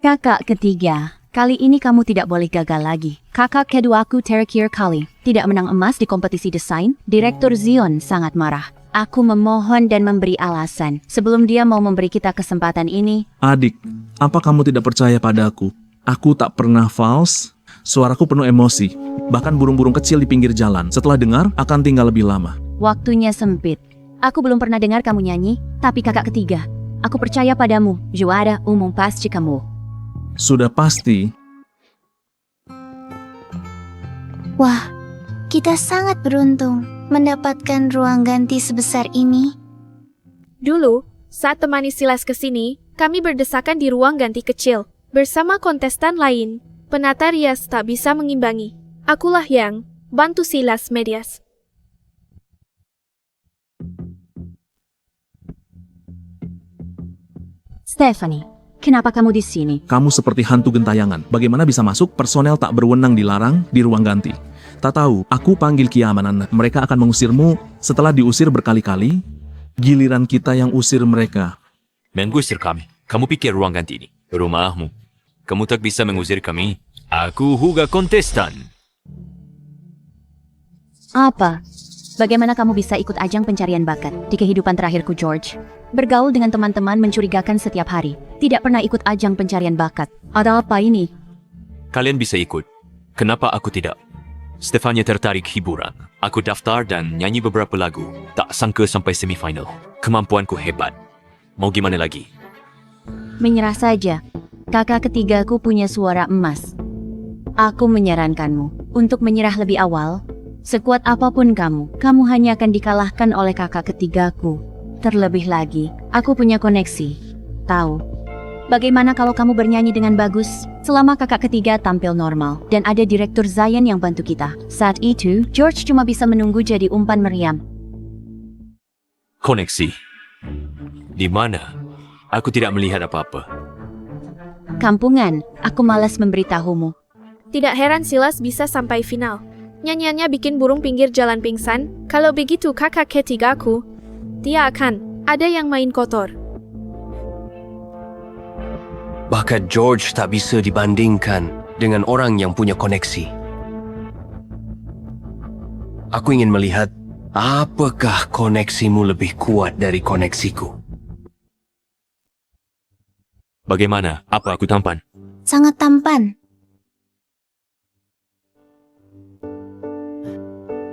Kakak ketiga, kali ini kamu tidak boleh gagal lagi. Kakak keduaku terakhir kali tidak menang emas di kompetisi desain. Direktur Zion sangat marah. Aku memohon dan memberi alasan sebelum dia mau memberi kita kesempatan ini. Adik, apa kamu tidak percaya padaku? Aku tak pernah false. Suaraku penuh emosi. Bahkan burung-burung kecil di pinggir jalan setelah dengar akan tinggal lebih lama. Waktunya sempit. Aku belum pernah dengar kamu nyanyi, tapi kakak ketiga, aku percaya padamu, juara umum pasti kamu. Sudah pasti. Wah, kita sangat beruntung mendapatkan ruang ganti sebesar ini. Dulu, saat temani Silas ke sini, kami berdesakan di ruang ganti kecil. Bersama kontestan lain, penata rias tak bisa mengimbangi. Akulah yang bantu Silas Medias. Stephanie, kenapa kamu di sini? Kamu seperti hantu gentayangan. Bagaimana bisa masuk? Personel tak berwenang dilarang di ruang ganti. Tak tahu, aku panggil keamanan. Mereka akan mengusirmu setelah diusir berkali-kali. Giliran kita yang usir mereka. Mengusir kami? Kamu pikir ruang ganti ini rumahmu? Kamu tak bisa mengusir kami. Aku juga kontestan. Apa? Bagaimana kamu bisa ikut ajang pencarian bakat di kehidupan terakhirku, George? Bergaul dengan teman-teman mencurigakan setiap hari. Tidak pernah ikut ajang pencarian bakat. Ada apa ini? Kalian bisa ikut. Kenapa aku tidak? Stefania tertarik hiburan. Aku daftar dan nyanyi beberapa lagu. Tak sangka sampai semifinal. Kemampuanku hebat. Mau gimana lagi? Menyerah saja. Kakak ketigaku punya suara emas. Aku menyarankanmu untuk menyerah lebih awal. Sekuat apapun kamu hanya akan dikalahkan oleh kakak ketigaku. Terlebih lagi, aku punya koneksi. Tahu, bagaimana kalau kamu bernyanyi dengan bagus selama kakak ketiga tampil normal dan ada direktur Zion yang bantu kita. Saat itu, George cuma bisa menunggu jadi umpan meriam. Koneksi? Di mana? Aku tidak melihat apa-apa. Kampungan, aku malas memberitahumu. Tidak heran Silas bisa sampai final. Nyanyiannya bikin burung pinggir jalan pingsan. Kalau begitu kakak ketigaku, dia akan ada yang main kotor. Bahkan George tak bisa dibandingkan dengan orang yang punya koneksi. Aku ingin melihat apakah koneksimu lebih kuat dari koneksiku. Bagaimana? Apa aku tampan? Sangat tampan.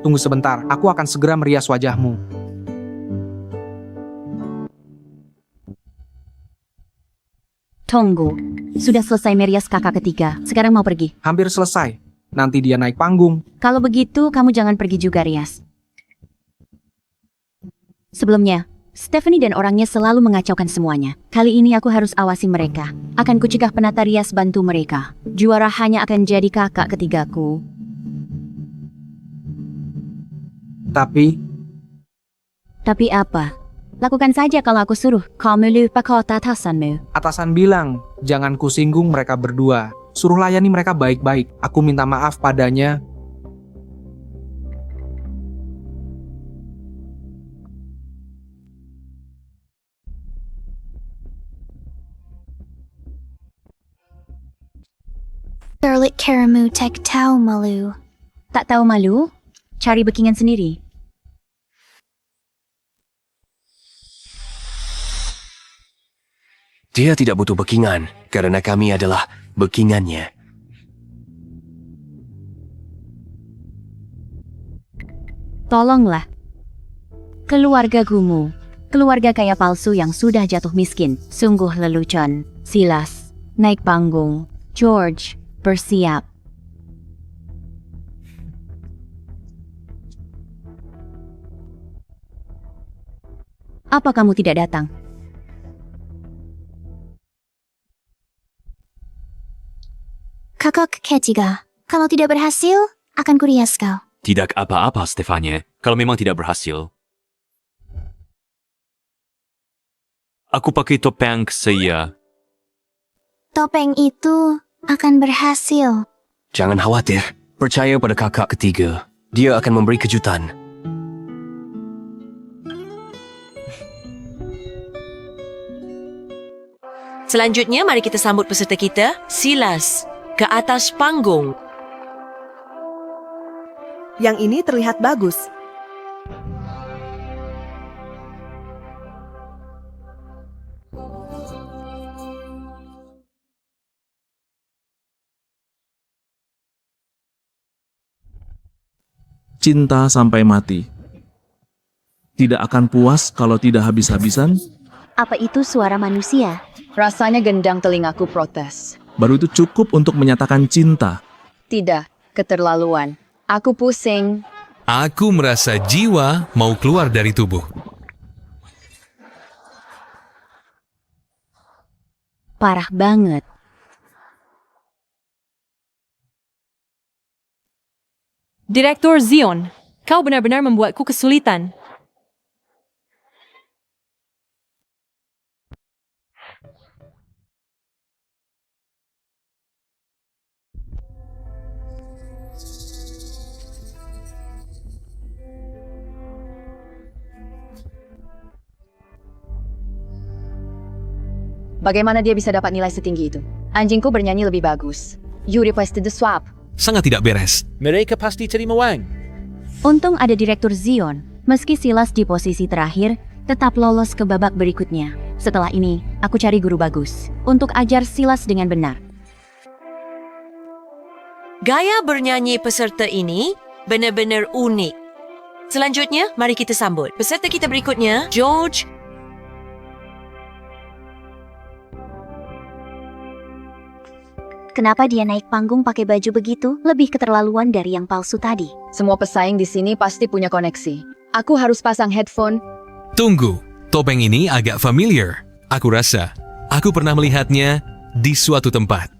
Tunggu sebentar, aku akan segera merias wajahmu. Tunggu. Sudah selesai merias kakak ketiga. Sekarang mau pergi. Hampir selesai. Nanti dia naik panggung. Kalau begitu, kamu jangan pergi juga, Rias. Sebelumnya, Stephanie dan orangnya selalu mengacaukan semuanya. Kali ini aku harus awasi mereka. Akan kucegah penata Rias bantu mereka. Juara hanya akan jadi kakak ketigaku. Tapi apa? Lakukan saja kalau aku suruh. Kamu lupa kota atasanmu. Atasan bilang, jangan kusinggung mereka berdua. Suruh layani mereka baik-baik. Aku minta maaf padanya. Scarlet Karamu tak tahu malu. Tak tahu malu? Cari backingan sendiri. Dia tidak butuh backingan, karena kami adalah backingannya. Tolonglah. Keluarga Gumu. Keluarga kaya palsu yang sudah jatuh miskin. Sungguh lelucon. Silas. Naik panggung. George. Bersiap. Apa kamu tidak datang? Kakak ketiga, kalau tidak berhasil, akan kurias kau. Tidak apa-apa, Stefania. Kalau memang tidak berhasil. Aku pakai topeng saya. Topeng itu akan berhasil. Jangan khawatir, percaya pada kakak ketiga. Dia akan memberi kejutan. Selanjutnya, mari kita sambut peserta kita, Silas, ke atas panggung. Yang ini terlihat bagus. Cinta sampai mati. Tidak akan puas kalau tidak habis-habisan. Apa itu suara manusia? Rasanya gendang telingaku protes. Baru itu cukup untuk menyatakan cinta. Tidak, keterlaluan. Aku pusing. Aku merasa jiwa mau keluar dari tubuh. Parah banget. Direktur Zion, kau benar-benar membuatku kesulitan. Bagaimana dia bisa dapat nilai setinggi itu? Anjingku bernyanyi lebih bagus. You requested the swap. Sangat tidak beres. Mereka pasti terima uang. Untung ada Direktur Zion. Meski Silas di posisi terakhir, tetap lolos ke babak berikutnya. Setelah ini, aku cari guru bagus untuk ajar Silas dengan benar. Gaya bernyanyi peserta ini benar-benar unik. Selanjutnya, mari kita sambut peserta kita berikutnya, George. Kenapa dia naik panggung pakai baju begitu? Lebih keterlaluan dari yang palsu tadi. Semua pesaing di sini pasti punya koneksi. Aku harus pasang headphone. Tunggu, topeng ini agak familiar. Aku rasa, aku pernah melihatnya di suatu tempat.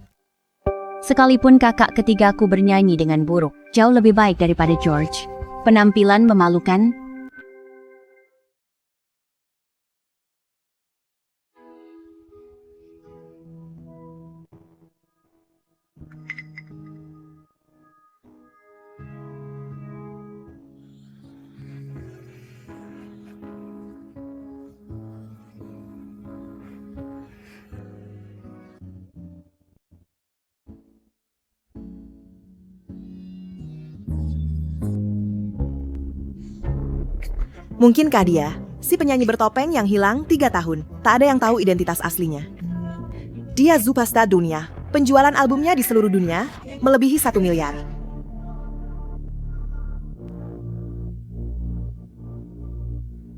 Sekalipun kakak ketigaku bernyanyi dengan buruk, jauh lebih baik daripada George. Penampilan memalukan. Mungkinkah dia, si penyanyi bertopeng yang hilang 3 tahun, tak ada yang tahu identitas aslinya. Dia superstar dunia, penjualan albumnya di seluruh dunia melebihi 1 miliar.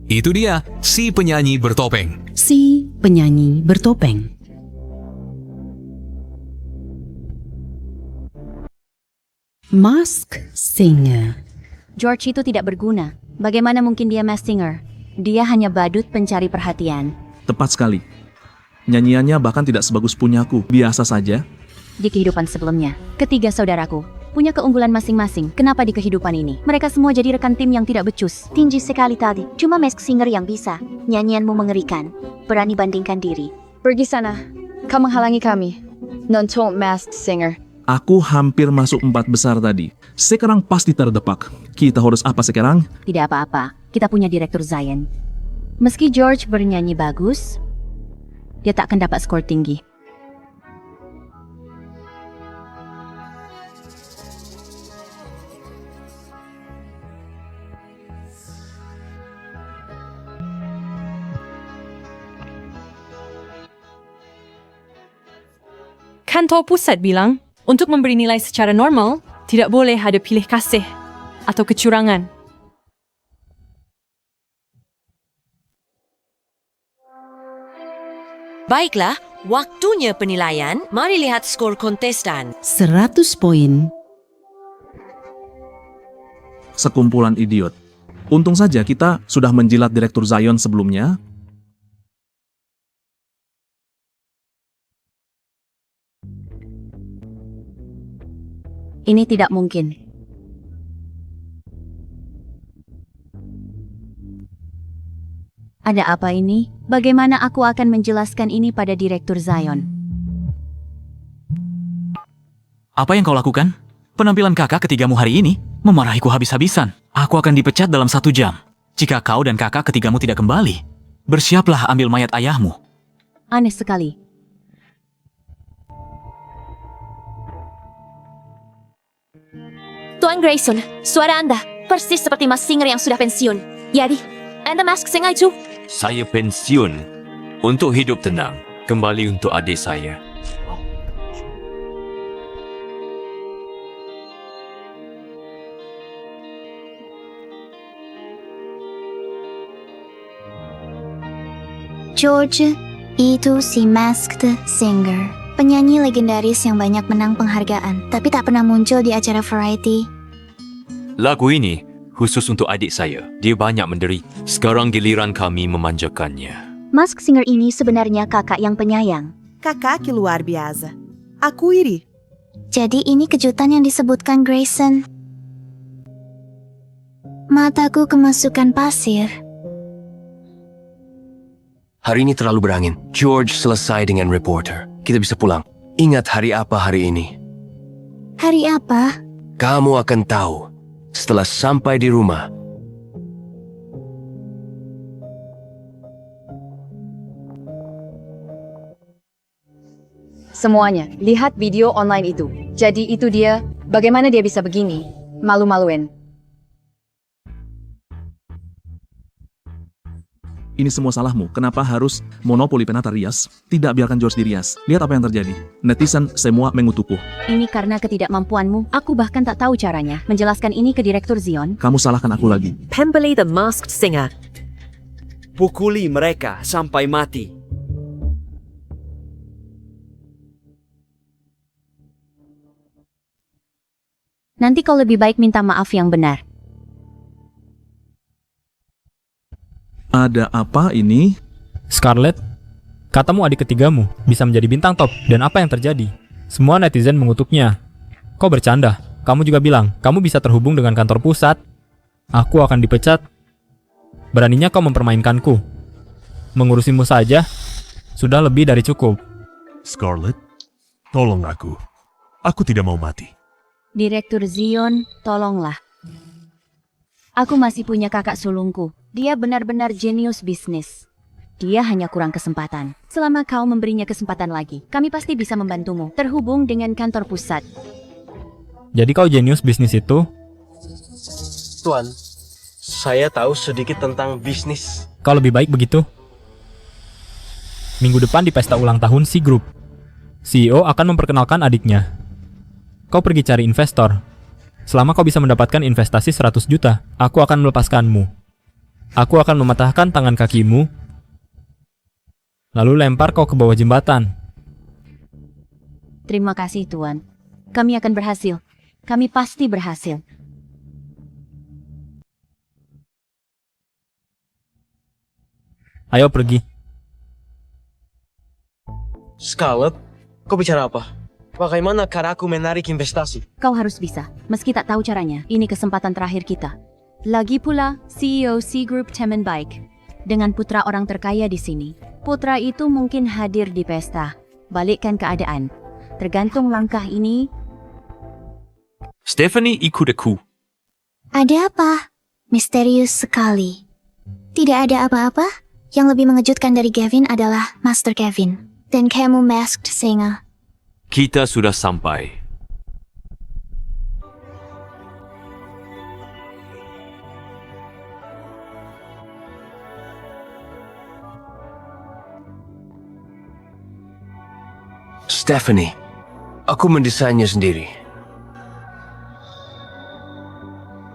Itu dia, si penyanyi bertopeng. Si penyanyi bertopeng. Mask Singer. George itu tidak berguna. Bagaimana mungkin dia masked singer? Dia hanya badut pencari perhatian. Tepat sekali. Nyanyiannya bahkan tidak sebagus punyaku, biasa saja. Di kehidupan sebelumnya, ketiga saudaraku punya keunggulan masing-masing. Kenapa di kehidupan ini? Mereka semua jadi rekan tim yang tidak becus. Tinggi sekali tadi. Cuma mask singer yang bisa. Nyanyianmu mengerikan. Berani bandingkan diri. Pergi sana. Kau menghalangi kami. Nonton Masked Singer. Aku hampir masuk 4 besar tadi. Sekarang pasti terdepak. Kita harus apa sekarang? Tidak apa-apa, kita punya direktur Zion. Meski George bernyanyi bagus, dia tak akan dapat skor tinggi. Kantor pusat bilang, untuk memberi nilai secara normal, tidak boleh ada pilih kasih atau kecurangan. Baiklah, waktunya penilaian. Mari lihat skor kontestan. 100 poin. Sekumpulan idiot. Untung saja kita sudah menjilat Direktur Zion sebelumnya. Ini tidak mungkin. Ada apa ini? Bagaimana aku akan menjelaskan ini pada Direktur Zion? Apa yang kau lakukan? Penampilan kakak ketigamu hari ini memarahiku habis-habisan. Aku akan dipecat dalam 1 jam. Jika kau dan kakak ketigamu tidak kembali, bersiaplah ambil mayat ayahmu. Aneh sekali. Tuan Grayson, suara Anda persis seperti Mas Singer yang sudah pensiun. Jadi, Anda mask singer itu? Saya pensiun untuk hidup tenang. Kembali untuk adik saya. George, itu si Masked Singer. Penyanyi legendaris yang banyak menang penghargaan, tapi tak pernah muncul di acara variety. Lagu ini khusus untuk adik saya. Dia banyak menderita. Sekarang giliran kami memanjakannya. Masked Singer ini sebenarnya kakak yang penyayang. Kakak luar biasa. Aku iri. Jadi ini kejutan yang disebutkan Grayson. Mataku kemasukan pasir. Hari ini terlalu berangin. George selesai dengan reporter. Kita bisa pulang. Ingat hari apa hari ini? Hari apa? Kamu akan tahu setelah sampai di rumah. Semuanya, lihat video online itu. Jadi itu dia, bagaimana dia bisa begini? Malu-maluin. Ini semua salahmu. Kenapa harus monopoli penata rias? Tidak biarkan George dirias. Lihat apa yang terjadi. Netizen semua mengutukku. Ini karena ketidakmampuanmu. Aku bahkan tak tahu caranya menjelaskan ini ke Direktur Zion. Kamu salahkan aku lagi. Pembeli The Masked Singer. Pukuli mereka sampai mati. Nanti kau lebih baik minta maaf yang benar. Ada apa ini? Scarlett, katamu adik ketigamu bisa menjadi bintang top, dan apa yang terjadi? Semua netizen mengutuknya. Kau bercanda. Kamu juga bilang, kamu bisa terhubung dengan kantor pusat. Aku akan dipecat. Beraninya kau mempermainkanku. Mengurusimu saja, sudah lebih dari cukup. Scarlett, tolong aku. Aku tidak mau mati. Direktur Zion, tolonglah. Aku masih punya kakak sulungku. Dia benar-benar jenius bisnis. Dia hanya kurang kesempatan. Selama kau memberinya kesempatan lagi, kami pasti bisa membantumu terhubung dengan kantor pusat. Jadi kau jenius bisnis itu? Tuan, saya tahu sedikit tentang bisnis. Kau lebih baik begitu? Minggu depan di pesta ulang tahun C Group, CEO akan memperkenalkan adiknya. Kau pergi cari investor. Selama kau bisa mendapatkan investasi 100 juta, aku akan melepaskanmu. Aku akan mematahkan tangan kakimu, lalu lempar kau ke bawah jembatan. Terima kasih, Tuan. Kami akan berhasil. Kami pasti berhasil. Ayo pergi. Scarlett, kau bicara apa? Bagaimana cara aku menarik investasi? Kau harus bisa, meski tak tahu caranya. Ini kesempatan terakhir kita. Lagi pula, CEO C Group Temen Baik. Dengan putra orang terkaya di sini. Putra itu mungkin hadir di pesta. Balikkan keadaan. Tergantung langkah ini. Stephanie ikut aku. Ada apa? Misterius sekali. Tidak ada apa-apa? Yang lebih mengejutkan dari Gavin adalah Master Kevin. Dan kamu Masked Singer. Kita sudah sampai. Stephanie, aku mendesainnya sendiri.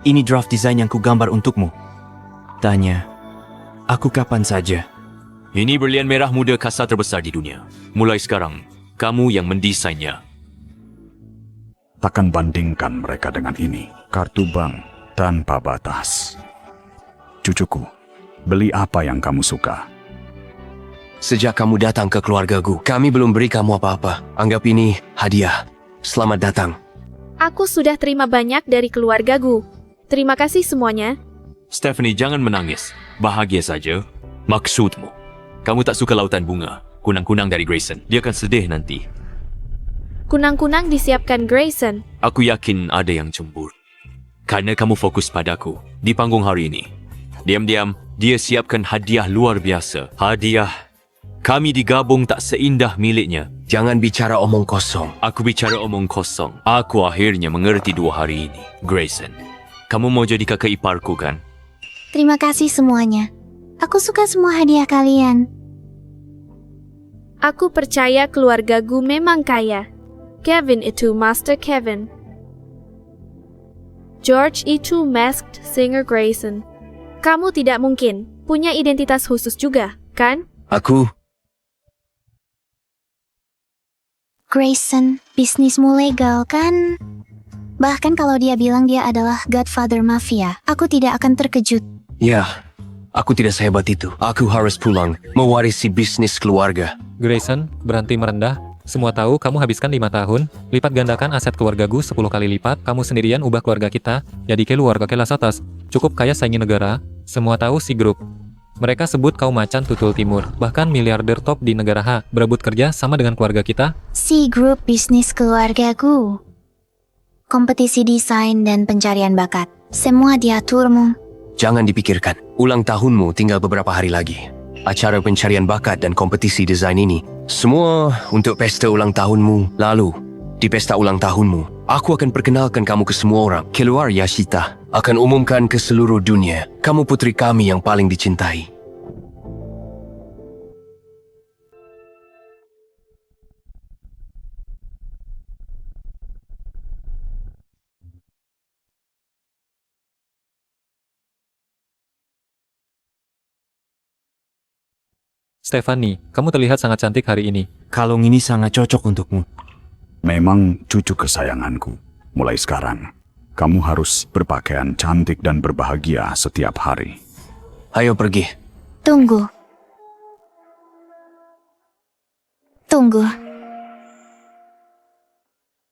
Ini draft desain yang kugambar untukmu. Tanya, aku kapan saja? Ini berlian merah muda kasta terbesar di dunia. Mulai sekarang, kamu yang mendesainnya. Takkan bandingkan mereka dengan ini. Kartu bank tanpa batas. Cucuku, beli apa yang kamu suka. Sejak kamu datang ke keluargaku, kami belum beri kamu apa-apa. Anggap ini hadiah. Selamat datang. Aku sudah terima banyak dari keluargaku. Terima kasih semuanya. Stephanie, jangan menangis. Bahagia saja. Maksudmu, kamu tak suka lautan bunga, kunang-kunang dari Grayson. Dia akan sedih nanti. Kunang-kunang disiapkan Grayson. Aku yakin ada yang cemburu. Karena kamu fokus padaku di panggung hari ini. Diam-diam, dia siapkan hadiah luar biasa. Hadiah. Kami digabung tak seindah miliknya. Jangan bicara omong kosong. Aku bicara omong kosong. Aku akhirnya mengerti 2 hari ini. Grayson, kamu mau jadi kakak iparku kan? Terima kasih semuanya. Aku suka semua hadiah kalian. Aku percaya keluargaku memang kaya. Kevin itu Master Kevin. George itu Masked Singer Grayson. Kamu tidak mungkin punya identitas khusus juga, kan? Aku... Grayson, bisnismu legal kan? Bahkan kalau dia bilang dia adalah Godfather Mafia, aku tidak akan terkejut. Ya, aku tidak sehebat itu. Aku harus pulang, mewarisi bisnis keluarga. Grayson, berhenti merendah. Semua tahu kamu habiskan 5 tahun, lipat gandakan aset keluargaku 10 kali lipat, kamu sendirian ubah keluarga kita, jadi keluarga kelas atas. Cukup kaya saingi negara, semua tahu si grup. Mereka sebut kau macan tutul timur, bahkan miliarder top di negara H, berebut kerja sama dengan keluarga kita. Si grup bisnis keluargaku. Kompetisi desain dan pencarian bakat, semua diaturmu. Jangan dipikirkan, ulang tahunmu tinggal beberapa hari lagi. Acara pencarian bakat dan kompetisi desain ini, semua untuk pesta ulang tahunmu. Lalu, di pesta ulang tahunmu, aku akan perkenalkan kamu ke semua orang. Keluar Yashita, akan umumkan ke seluruh dunia, kamu putri kami yang paling dicintai. Stephanie, kamu terlihat sangat cantik hari ini. Kalung ini sangat cocok untukmu. Memang cucu kesayanganku. Mulai sekarang, kamu harus berpakaian cantik dan berbahagia setiap hari. Ayo pergi. Tunggu. Tunggu.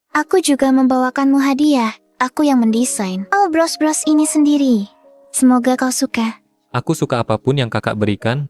Aku juga membawakanmu hadiah. Aku yang mendesain. Oh, bros-bros ini sendiri. Semoga kau suka. Aku suka apapun yang kakak berikan.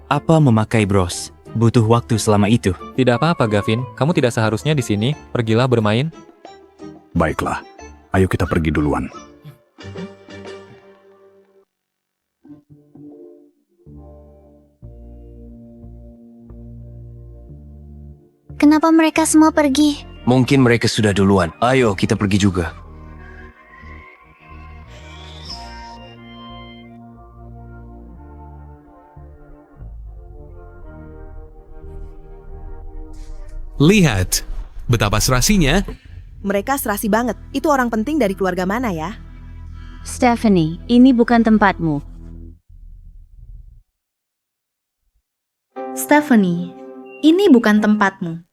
Apa memakai bros? butuh waktu selama itu. Tidak apa-apa, Gavin. Kamu tidak seharusnya di sini. Pergilah bermain. Baiklah, ayo kita pergi duluan. Kenapa mereka semua pergi? Mungkin mereka sudah duluan. Ayo, kita pergi juga. Lihat, betapa serasinya. Mereka serasi banget. Itu orang penting dari keluarga mana ya? Stephanie, ini bukan tempatmu. Stephanie, ini bukan tempatmu.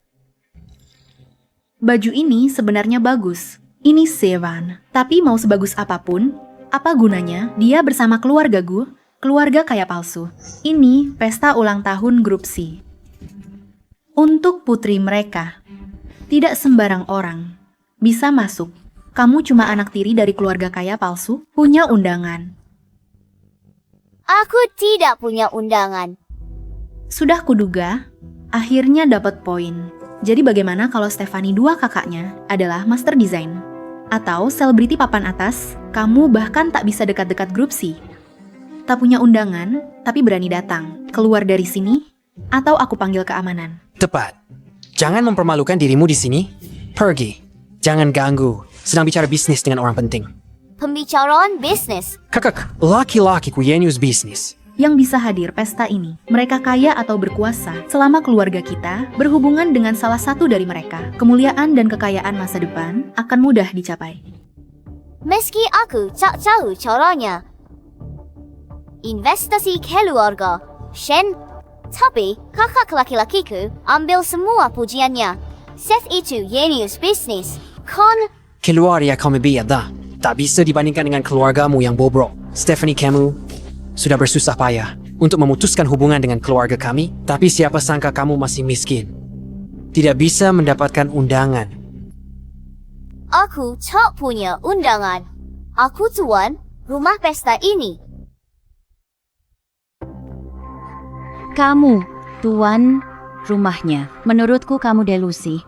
Baju ini sebenarnya bagus. Ini Sevan. Tapi mau sebagus apapun, apa gunanya dia bersama keluargaku, keluarga kaya palsu. Ini pesta ulang tahun grup C. Untuk putri mereka. Tidak sembarang orang bisa masuk. Kamu cuma anak tiri dari keluarga kaya palsu, punya undangan. Aku tidak punya undangan. Sudah kuduga, akhirnya dapat poin. Jadi bagaimana kalau Stephanie dua kakaknya adalah master design? Atau selebriti papan atas, kamu bahkan tak bisa dekat-dekat grup C. Tak punya undangan, tapi berani datang. Keluar dari sini, atau aku panggil keamanan. Tepat. Jangan mempermalukan dirimu di sini. Pergi. Jangan ganggu. Sedang bicara bisnis dengan orang penting. Pembicaraan bisnis. Kakak, laki-laki Yenius bisnis. Yang bisa hadir pesta ini, mereka kaya atau berkuasa selama keluarga kita berhubungan dengan salah satu dari mereka. Kemuliaan dan kekayaan masa depan akan mudah dicapai. Meski aku tak tahu caranya. Investasi keluarga. Shen. Tapi, kakak laki-lakiku ambil semua pujiannya. Seth itu Yenius bisnis. Keluar ya kami biada. Tak bisa dibandingkan dengan keluargamu yang bobrok. Stephanie, kamu sudah bersusah payah untuk memutuskan hubungan dengan keluarga kami, tapi siapa sangka kamu masih miskin. Tidak bisa mendapatkan undangan. Aku tak punya undangan. Aku tuan rumah pesta ini. Kamu, tuan rumahnya. Menurutku kamu delusi.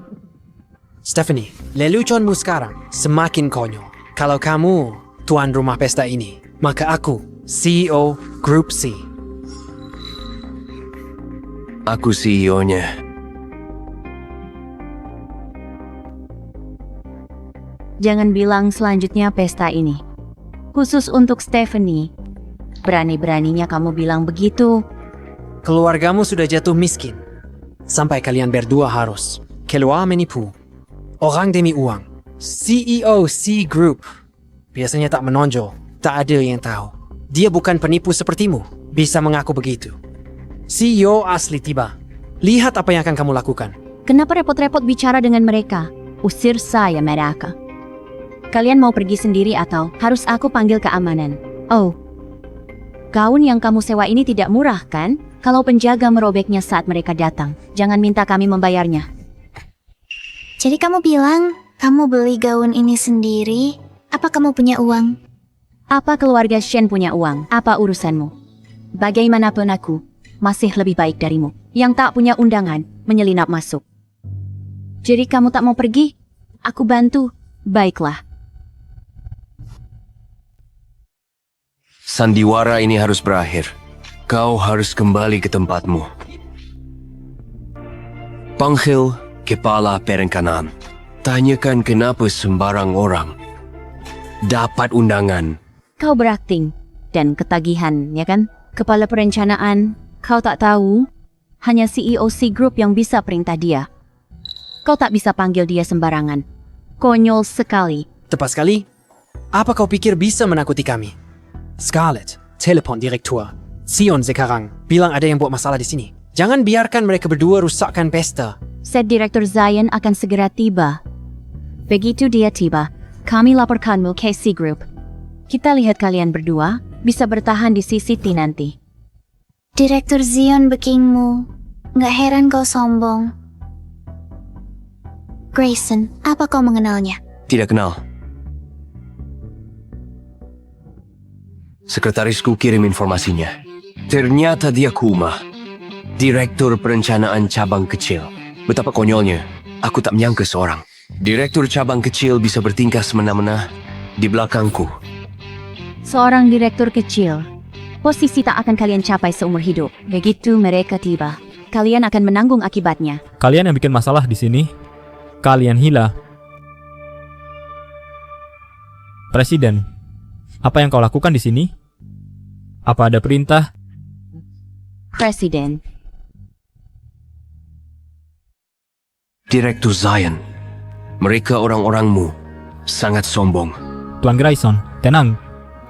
Stephanie, leluconmu sekarang semakin konyol. Kalau kamu tuan rumah pesta ini, maka aku CEO Group C. Aku CEO-nya. Jangan bilang selanjutnya pesta ini. Khusus untuk Stephanie. Berani-beraninya kamu bilang begitu. Keluargamu sudah jatuh miskin. Sampai kalian berdua harus keluar menipu. Orang demi uang. CEO C Group. Biasanya tak menonjol. Tak ada yang tahu. Dia bukan penipu sepertimu. Bisa mengaku begitu. CEO asli tiba. Lihat apa yang akan kamu lakukan. Kenapa repot-repot bicara dengan mereka? Usir saya mereka. Kalian mau pergi sendiri atau harus aku panggil keamanan? Oh. Gaun yang kamu sewa ini tidak murah kan? Kalau penjaga merobeknya saat mereka datang, jangan minta kami membayarnya. Jadi kamu bilang, kamu beli gaun ini sendiri? Apa kamu punya uang? Apa keluarga Shen punya uang? Apa urusanmu? Bagaimanapun aku, masih lebih baik darimu. Yang tak punya undangan, menyelinap masuk. Jadi kamu tak mau pergi? Aku bantu. Baiklah. Sandiwara ini harus berakhir. Kau harus kembali ke tempatmu. Panggil kepala perencanaan. Tanyakan kenapa sembarang orang dapat undangan. Kau berakting dan ketagihan, ya kan? Kepala perencanaan, kau tak tahu? Hanya CEO C Group yang bisa perintah dia. Kau tak bisa panggil dia sembarangan. Konyol sekali. Tepat sekali. Apa kau pikir bisa menakuti kami? Scarlett, telepon direktur. Sion sekarang bilang ada yang buat masalah di sini. Jangan biarkan mereka berdua rusakkan pesta. Set Direktur Zion akan segera tiba. Begitu dia tiba, kami laporkanmu ke C Group. Kita lihat kalian berdua bisa bertahan di CCT nanti. Direktur Zion bekingmu. Nggak heran kau sombong. Grayson, apa kau mengenalnya? Tidak kenal. Sekretarisku kirim informasinya. Ternyata dia Kuma. Direktur Perencanaan Cabang Kecil. Betapa konyolnya, aku tak menyangka seorang direktur cabang kecil bisa bertingkah semena-mena di belakangku. Seorang direktur kecil. Posisi tak akan kalian capai seumur hidup. Begitu mereka tiba, kalian akan menanggung akibatnya. Kalian yang bikin masalah di sini. Kalian Hila. Presiden, apa yang kau lakukan di sini? Apa ada perintah? Presiden. Direktur Zion. Mereka orang-orangmu sangat sombong. Tuan Grayson, tenang.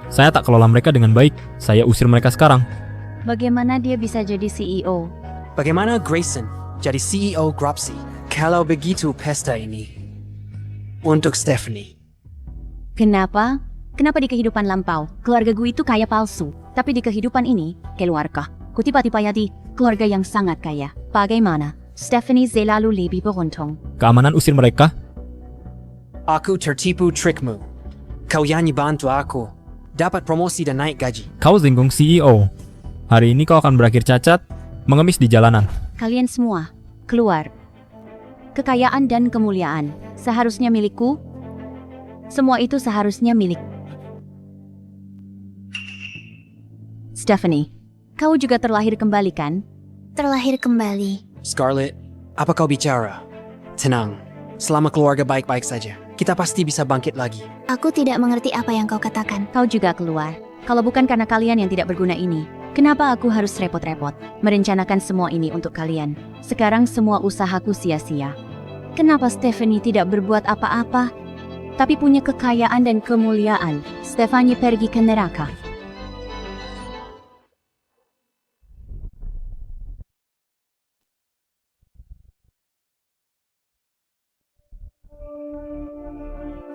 Saya tak kelola mereka dengan baik. Saya usir mereka sekarang. Bagaimana dia bisa jadi CEO? Bagaimana Grayson jadi CEO Gropsy kalau begitu pesta ini untuk Stephanie? Kenapa? Kenapa di kehidupan lampau, keluarga gue itu kaya palsu. Tapi di kehidupan ini, keluarga ku tiba-tiba jadi keluarga yang sangat kaya. Bagaimana? Stephanie selalu lebih beruntung. Keamanan usir mereka? Aku tertipu trikmu. Kau yang bantu aku dapat promosi dan naik gaji. Kau singgung CEO. Hari ini kau akan berakhir cacat, mengemis di jalanan. Kalian semua, keluar. Kekayaan dan kemuliaan seharusnya milikku. Semua itu seharusnya milik Stephanie. Kau juga terlahir kembali kan? Terlahir kembali. Scarlett, apa kau bicara? Tenang, selama keluarga baik-baik saja, kita pasti bisa bangkit lagi. Aku tidak mengerti apa yang kau katakan. Kau juga keluar. Kalau bukan karena kalian yang tidak berguna ini, kenapa aku harus repot-repot merencanakan semua ini untuk kalian? Sekarang semua usahaku sia-sia. Kenapa Stephanie tidak berbuat apa-apa? Tapi punya kekayaan dan kemuliaan. Stephanie pergi ke neraka.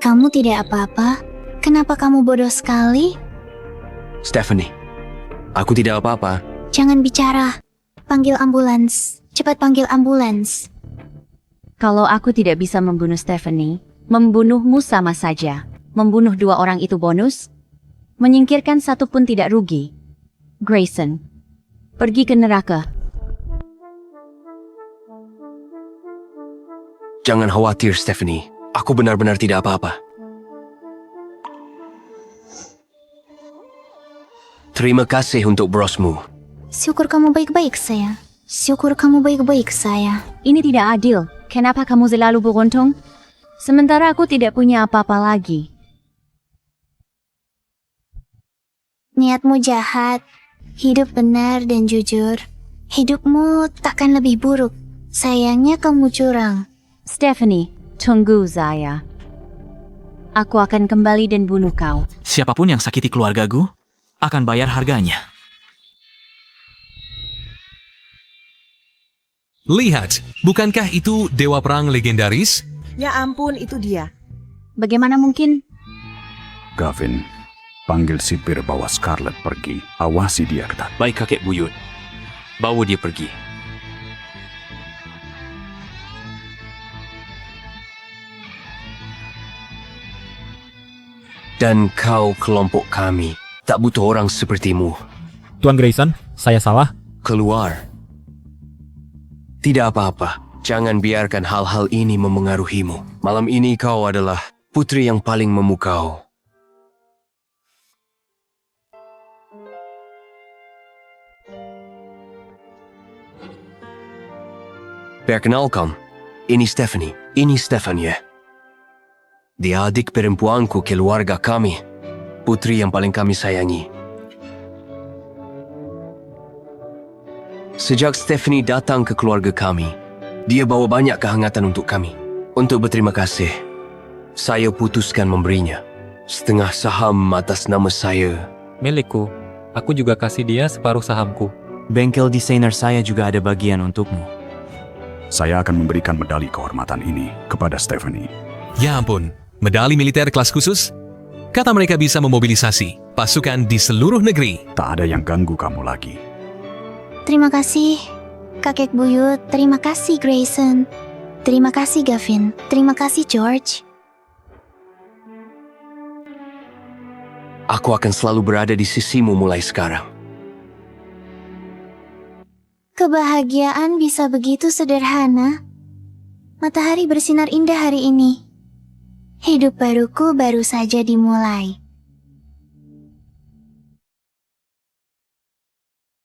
Kamu tidak apa-apa? Kenapa kamu bodoh sekali? Stephanie, aku tidak apa-apa. Jangan bicara. Panggil ambulans. Cepat panggil ambulans. Kalau aku tidak bisa membunuh Stephanie, membunuhmu sama saja. Membunuh 2 orang itu bonus. Menyingkirkan 1 pun tidak rugi. Grayson, pergi ke neraka. Jangan khawatir, Stephanie. Aku benar-benar tidak apa-apa. Terima kasih untuk brosmu. Syukur kamu baik-baik, sayang. Syukur kamu baik-baik, saya. Ini tidak adil. Kenapa kamu selalu beruntung? Sementara aku tidak punya apa-apa lagi. Niatmu jahat. Hidup benar dan jujur. Hidupmu takkan lebih buruk. Sayangnya kamu curang. Stephanie, tunggu saya. Aku akan kembali dan bunuh kau. Siapapun yang sakiti keluargaku akan bayar harganya. Lihat, bukankah itu dewa perang legendaris? Ya ampun, itu dia. Bagaimana mungkin? Gavin, panggil sipir bawa Scarlett pergi. Awasi dia ketat. Baik kakek buyut. Bawa dia pergi. Dan kau kelompok kami tak butuh orang sepertimu. Tuan Grayson, saya salah. Keluar. Tidak apa-apa. Jangan biarkan hal-hal ini memengaruhimu. Malam ini kau adalah putri yang paling memukau. Perkenalkan, ini Stephanie. Ini Stefania. Dia adik perempuanku keluarga kami. Putri yang paling kami sayangi. Sejak Stephanie datang ke keluarga kami, dia bawa banyak kehangatan untuk kami. Untuk berterima kasih, saya putuskan memberinya setengah saham atas nama saya. Milikku. Aku juga kasih dia separuh sahamku. Bengkel desainer saya juga ada bagian untukmu. Saya akan memberikan medali kehormatan ini kepada Stephanie. Ya ampun, medali militer kelas khusus? Kata mereka bisa memobilisasi pasukan di seluruh negeri. Tak ada yang ganggu kamu lagi. Terima kasih, kakek buyut. Terima kasih, Grayson. Terima kasih, Gavin. Terima kasih, George. Aku akan selalu berada di sisimu mulai sekarang. Kebahagiaan bisa begitu sederhana. Matahari bersinar indah hari ini. Hidup baruku baru saja dimulai.